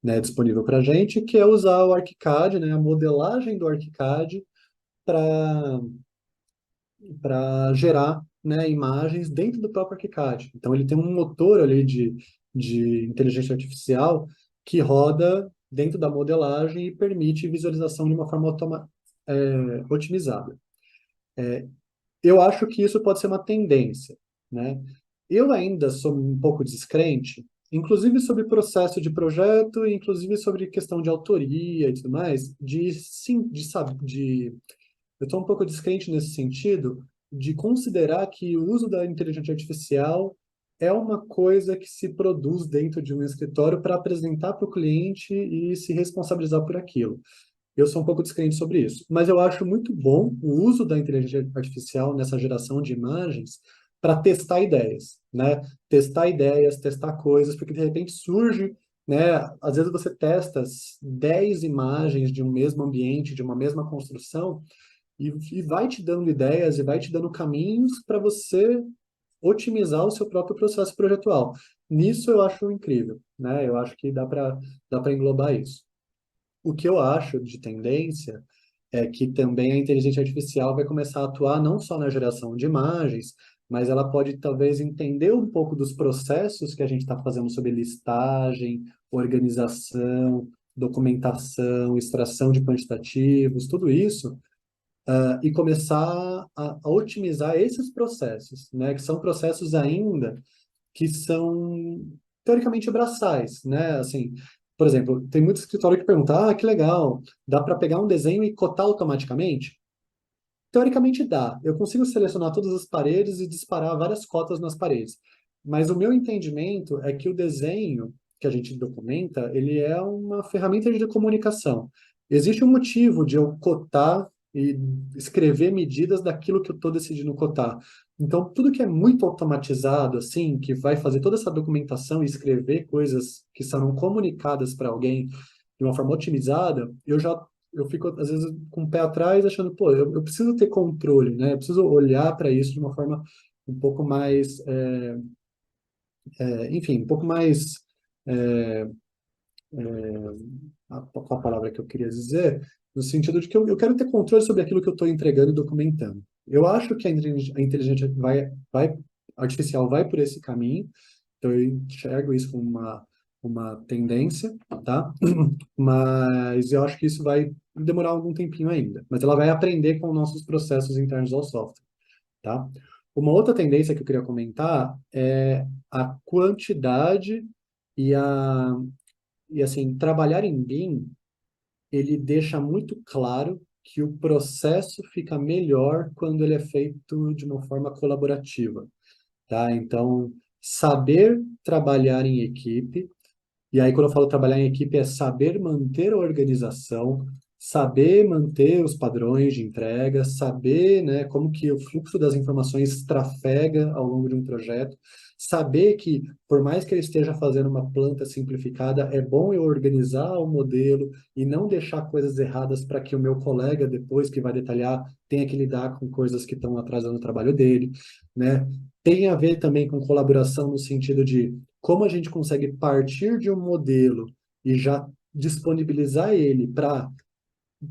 né? Disponível para a gente, que é usar o Archicad, né? A modelagem do Archicad para gerar, né, imagens dentro do próprio ArchiCAD. Então, ele tem um motor ali de inteligência artificial que roda dentro da modelagem e permite visualização de uma forma otimizada. Eu acho que isso pode ser uma tendência, né? Eu ainda sou um pouco descrente, inclusive sobre processo de projeto, inclusive sobre questão de autoria e tudo mais, sim, eu estou um pouco descrente nesse sentido de considerar que o uso da inteligência artificial é uma coisa que se produz dentro de um escritório para apresentar para o cliente e se responsabilizar por aquilo. Eu sou um pouco descrente sobre isso, mas eu acho muito bom o uso da inteligência artificial nessa geração de imagens para testar ideias, né? Testar ideias, testar coisas, porque de repente surge, né? Às vezes você testa 10 imagens de um mesmo ambiente, de uma mesma construção, e vai te dando ideias e vai te dando caminhos para você otimizar o seu próprio processo projetual. Nisso eu acho incrível, né? Eu acho que dá para englobar isso. O que eu acho de tendência é que também a inteligência artificial vai começar a atuar não só na geração de imagens, mas ela pode talvez entender um pouco dos processos que a gente está fazendo sobre listagem, organização, documentação, extração de quantitativos, tudo isso, e começar a otimizar esses processos, né? Que são processos ainda que são teoricamente braçais, né? Assim, por exemplo, tem muito escritório que pergunta, que legal, dá para pegar um desenho e cotar automaticamente? Teoricamente dá. Eu consigo selecionar todas as paredes e disparar várias cotas nas paredes. Mas o meu entendimento é que o desenho que a gente documenta, ele é uma ferramenta de comunicação. Existe um motivo de eu cotar e escrever medidas daquilo que eu estou decidindo cotar. Então, tudo que é muito automatizado, assim, que vai fazer toda essa documentação e escrever coisas que serão comunicadas para alguém de uma forma otimizada, eu fico, às vezes, com o pé atrás, achando, pô, eu preciso ter controle, né? Eu preciso olhar para isso de uma forma um pouco mais, enfim, um pouco mais, é, qual a palavra que eu queria dizer, no sentido de que eu quero ter controle sobre aquilo que eu estou entregando e documentando. Eu acho que a inteligência artificial vai por esse caminho, então eu enxergo isso como uma tendência, tá? Mas eu acho que isso vai demorar algum tempinho ainda. Mas ela vai aprender com nossos processos internos ao software, tá? Uma outra tendência que eu queria comentar é a quantidade e assim, trabalhar em BIM, ele deixa muito claro que o processo fica melhor quando ele é feito de uma forma colaborativa, tá? Então, saber trabalhar em equipe, e aí, quando eu falo trabalhar em equipe, é saber manter a organização, saber manter os padrões de entrega, saber, né, como que o fluxo das informações trafega ao longo de um projeto, saber que, por mais que ele esteja fazendo uma planta simplificada, é bom eu organizar o modelo e não deixar coisas erradas para que o meu colega, depois que vai detalhar, tenha que lidar com coisas que estão atrasando o trabalho dele, né? Tem a ver também com colaboração no sentido de como a gente consegue partir de um modelo e já disponibilizar ele para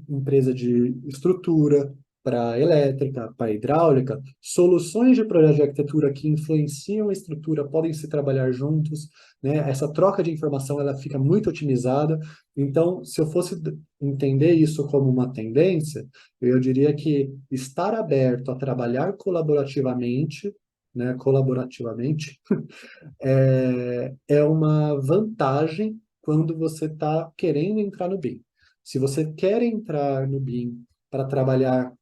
empresa de estrutura, para elétrica, para hidráulica, soluções de projeto de arquitetura que influenciam a estrutura podem se trabalhar juntos, né? Essa troca de informação ela fica muito otimizada. Então, se eu fosse entender isso como uma tendência, eu diria que estar aberto a trabalhar colaborativamente, né, colaborativamente, é uma vantagem quando você está querendo entrar no BIM. Se você quer entrar no BIM para trabalhar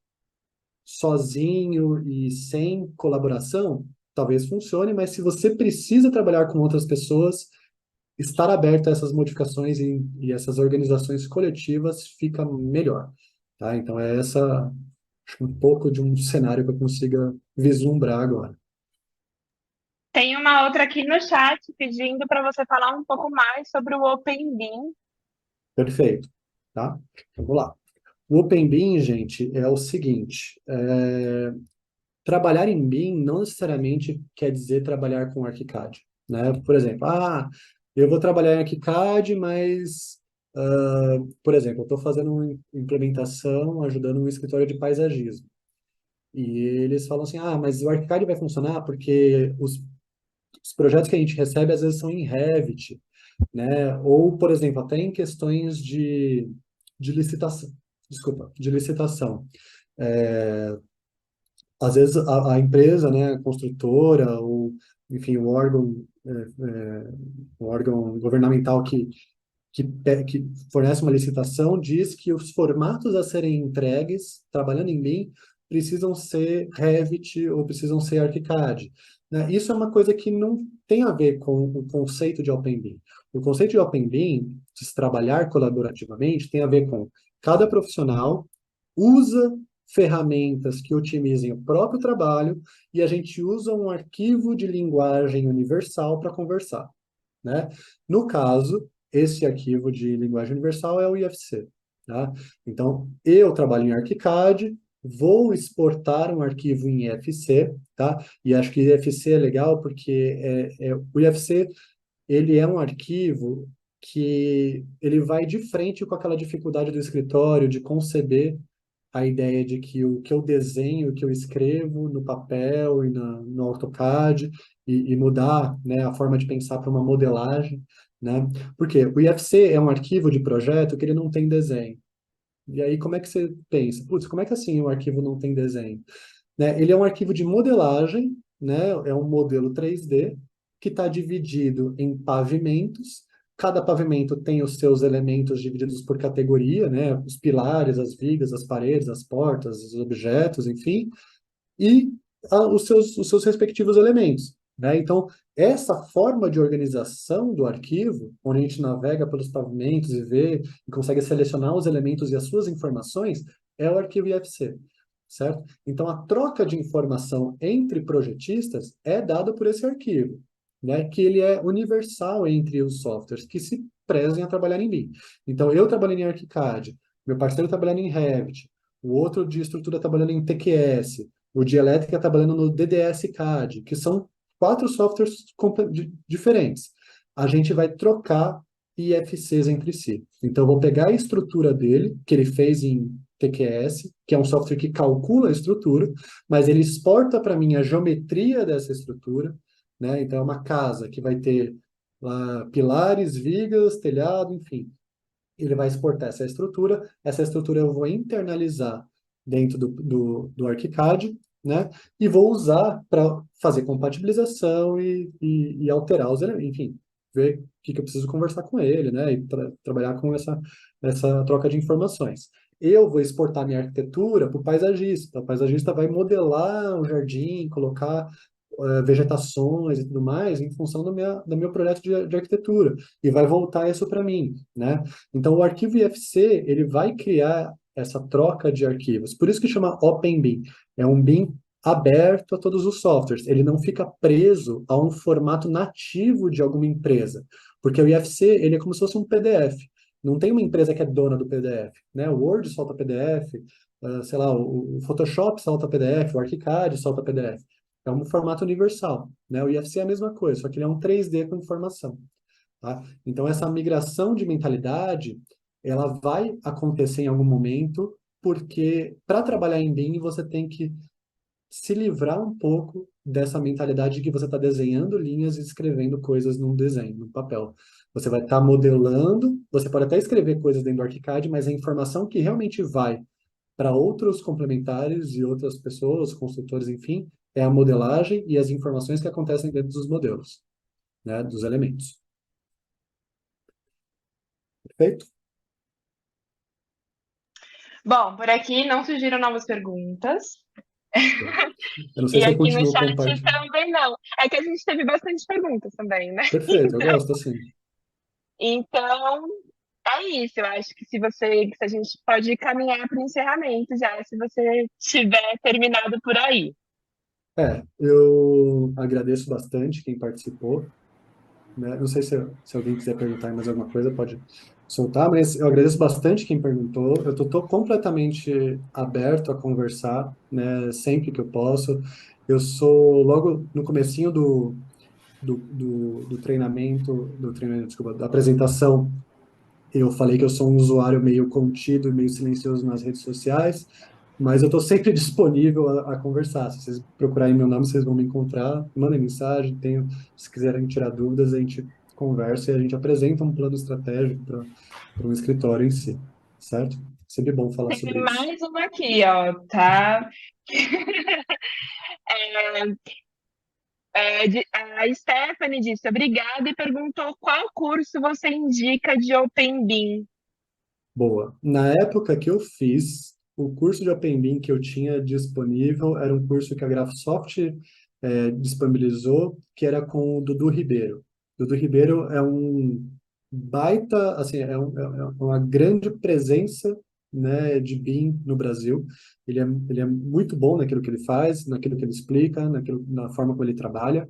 sozinho e sem colaboração, talvez funcione, mas se você precisa trabalhar com outras pessoas, estar aberto a essas modificações e essas organizações coletivas fica melhor. Tá? Então, acho que um pouco de um cenário que eu consiga vislumbrar agora. Tem uma outra aqui no chat pedindo para você falar um pouco mais sobre o Open BIM. Perfeito. Tá? Vamos lá. O Open BIM, gente, é o seguinte: trabalhar em BIM não necessariamente quer dizer trabalhar com ArchiCAD, né? Por exemplo, eu vou trabalhar em ArchiCAD, mas, por exemplo, eu estou fazendo uma implementação, ajudando um escritório de paisagismo. E eles falam assim, mas o ArchiCAD vai funcionar porque os projetos que a gente recebe às vezes são em Revit, né? Ou, por exemplo, até em questões de licitação, desculpa, de licitação. Às vezes a empresa, né, a construtora, ou, enfim, o órgão governamental que fornece uma licitação diz que os formatos a serem entregues, trabalhando em BIM, precisam ser Revit ou precisam ser ArchiCAD, né? Isso é uma coisa que não tem a ver com o conceito de Open BIM. O conceito de Open BIM, de se trabalhar colaborativamente, tem a ver com cada profissional usa ferramentas que otimizem o próprio trabalho e a gente usa um arquivo de linguagem universal para conversar, né? No caso, esse arquivo de linguagem universal é o IFC, tá? Então, eu trabalho em ArchiCAD, vou exportar um arquivo em IFC, tá? E acho que IFC é legal porque o IFC ele é um arquivo que ele vai de frente com aquela dificuldade do escritório de conceber a ideia de que o que eu desenho, o que eu escrevo no papel e no AutoCAD e mudar, né, a forma de pensar para uma modelagem, né? Porque o IFC é um arquivo de projeto que ele não tem desenho. E aí como é que você pensa? Putz, como é que assim o arquivo não tem desenho? Né? Ele é um arquivo de modelagem, né? É um modelo 3D que está dividido em pavimentos. Cada pavimento tem os seus elementos divididos por categoria, né? Os pilares, as vigas, as paredes, as portas, os objetos, enfim, e os seus respectivos elementos, né? Então, essa forma de organização do arquivo, onde a gente navega pelos pavimentos e vê e consegue selecionar os elementos e as suas informações, é o arquivo IFC, certo? Então, a troca de informação entre projetistas é dada por esse arquivo, né? Que ele é universal entre os softwares que se prezem a trabalhar em BIM. Então, eu trabalhando em ArchiCAD, meu parceiro trabalhando em Revit, o outro de estrutura trabalhando em TQS, o de elétrica trabalhando no DDS-CAD, que são quatro softwares diferentes. A gente vai trocar IFCs entre si. Então, eu vou pegar a estrutura dele, que ele fez em TQS, que é um software que calcula a estrutura, mas ele exporta para mim a geometria dessa estrutura, né? Então, é uma casa que vai ter pilares, vigas, telhado, enfim. Ele vai exportar essa estrutura eu vou internalizar dentro do ArchiCAD, né? E vou usar para fazer compatibilização e alterar os elementos, enfim, ver o que eu preciso conversar com ele, né? E trabalhar com essa troca de informações. Eu vou exportar minha arquitetura para o paisagista. O paisagista vai modelar um jardim, colocar vegetações e tudo mais em função do meu projeto de arquitetura. E vai voltar isso para mim, né? Então, o arquivo IFC, ele vai criar essa troca de arquivos. Por isso que chama Open BIM. É um BIM aberto a todos os softwares. Ele não fica preso a um formato nativo de alguma empresa. Porque o IFC, ele é como se fosse um PDF. Não tem uma empresa que é dona do PDF, né? O Word solta PDF, sei lá, o Photoshop solta PDF, o ArchiCAD solta PDF. É um formato universal, né? O IFC é a mesma coisa, só que ele é um 3D com informação. Tá? Então, essa migração de mentalidade, ela vai acontecer em algum momento, porque para trabalhar em BIM, você tem que se livrar um pouco dessa mentalidade de que você está desenhando linhas e escrevendo coisas num desenho, no papel. Você vai estar modelando, você pode até escrever coisas dentro do ArchiCAD, mas a informação que realmente vai para outros complementares e outras pessoas, construtores, enfim, é a modelagem e as informações que acontecem dentro dos modelos, né, dos elementos. Perfeito? Bom, por aqui não surgiram novas perguntas. Eu não sei E se eu aqui no continuo chat compartilhando. também não. É que a gente teve bastante perguntas também, né? Perfeito, eu gosto assim. Então, é isso. Eu acho que se a gente pode caminhar para o encerramento já, se você tiver terminado por aí. Eu agradeço bastante quem participou, né? Não sei se alguém quiser perguntar mais alguma coisa, pode soltar, mas eu agradeço bastante quem perguntou. Eu estou completamente aberto a conversar, né? Sempre que eu posso. Eu sou logo no comecinho do treinamento, desculpa, da apresentação. Eu falei que eu sou um usuário meio contido, meio silencioso nas redes sociais, mas eu estou sempre disponível a conversar. Se vocês procurarem meu nome, vocês vão me encontrar. Mandem mensagem, se quiserem tirar dúvidas, a gente conversa e a gente apresenta um plano estratégico para um escritório em si, certo? Sempre bom falar Teve sobre isso. mais uma aqui, ó, tá? A Stephanie disse obrigada e perguntou qual curso você indica de Open BIM. Boa. Na época que eu fiz, o curso de Open BIM que eu tinha disponível era um curso que a Graphisoft disponibilizou, que era com o Dudu Ribeiro. Dudu Ribeiro é um baita, assim, é uma grande presença, né, de BIM no Brasil. Ele é muito bom naquilo que ele faz, naquilo que ele explica, na forma como ele trabalha.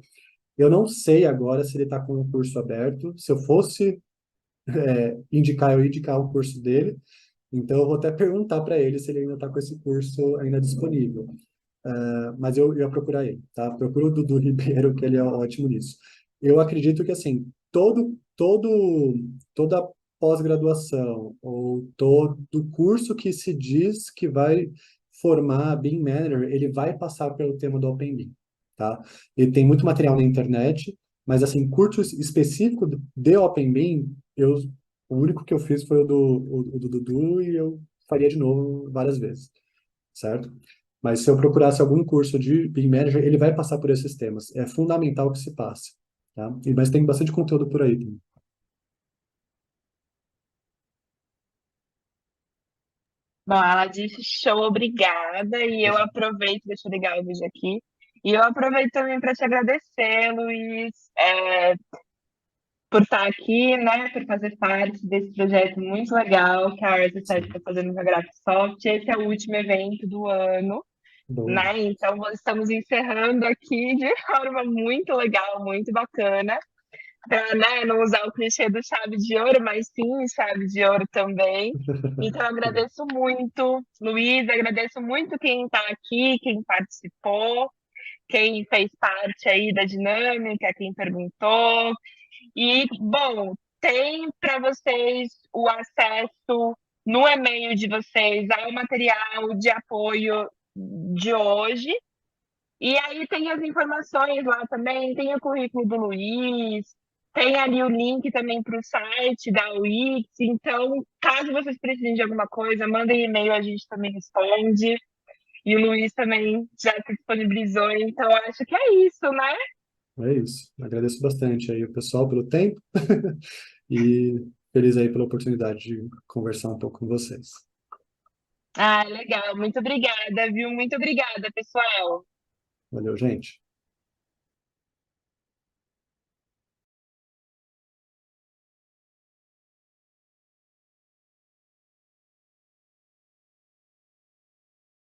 Eu não sei agora se ele está com o curso aberto. Se eu fosse indicar, eu ia indicar o curso dele. Então, eu vou até perguntar para ele se ele ainda está com esse curso ainda disponível. Mas eu ia procurar ele, tá? Procura o Dudu Ribeiro, que ele é ótimo nisso. Eu acredito que, assim, toda pós-graduação ou todo curso que se diz que vai formar BIM Manager, ele vai passar pelo tema do Open BIM, tá? E tem muito material na internet, mas, assim, curso específico de Open BIM, o único que eu fiz foi o do Dudu e eu faria de novo várias vezes, certo? Mas se eu procurasse algum curso de BIM Manager, ele vai passar por esses temas. É fundamental que se passe, tá? Mas tem bastante conteúdo por aí também. Bom, ela disse show, obrigada. E eu aproveito, deixa eu ligar o vídeo aqui. E eu aproveito também para te agradecer, Luiz, por estar aqui, né, por fazer parte desse projeto muito legal que a Artesite Sim. está fazendo com a Graphisoft. Esse é o último evento do ano, Bom, né? Então estamos encerrando aqui de forma muito legal, muito bacana, para, né, não usar o clichê do chave de ouro, mas sim chave de ouro também. Então eu legal. agradeço muito, Luiz, agradeço muito quem está aqui, quem participou, quem fez parte aí da dinâmica, quem perguntou. E, bom, tem para vocês o acesso no e-mail de vocês ao material de apoio de hoje. E aí tem as informações lá também, tem o currículo do Luiz, tem ali o link também para o site da Wix. Então, caso vocês precisem de alguma coisa, mandem e-mail, a gente também responde. E o Luiz também já se disponibilizou, então acho que é isso, né? É isso. Agradeço bastante aí o pessoal pelo tempo e feliz aí pela oportunidade de conversar um pouco com vocês. Ah, legal. Muito obrigada, viu? Muito obrigada, pessoal. Valeu, gente.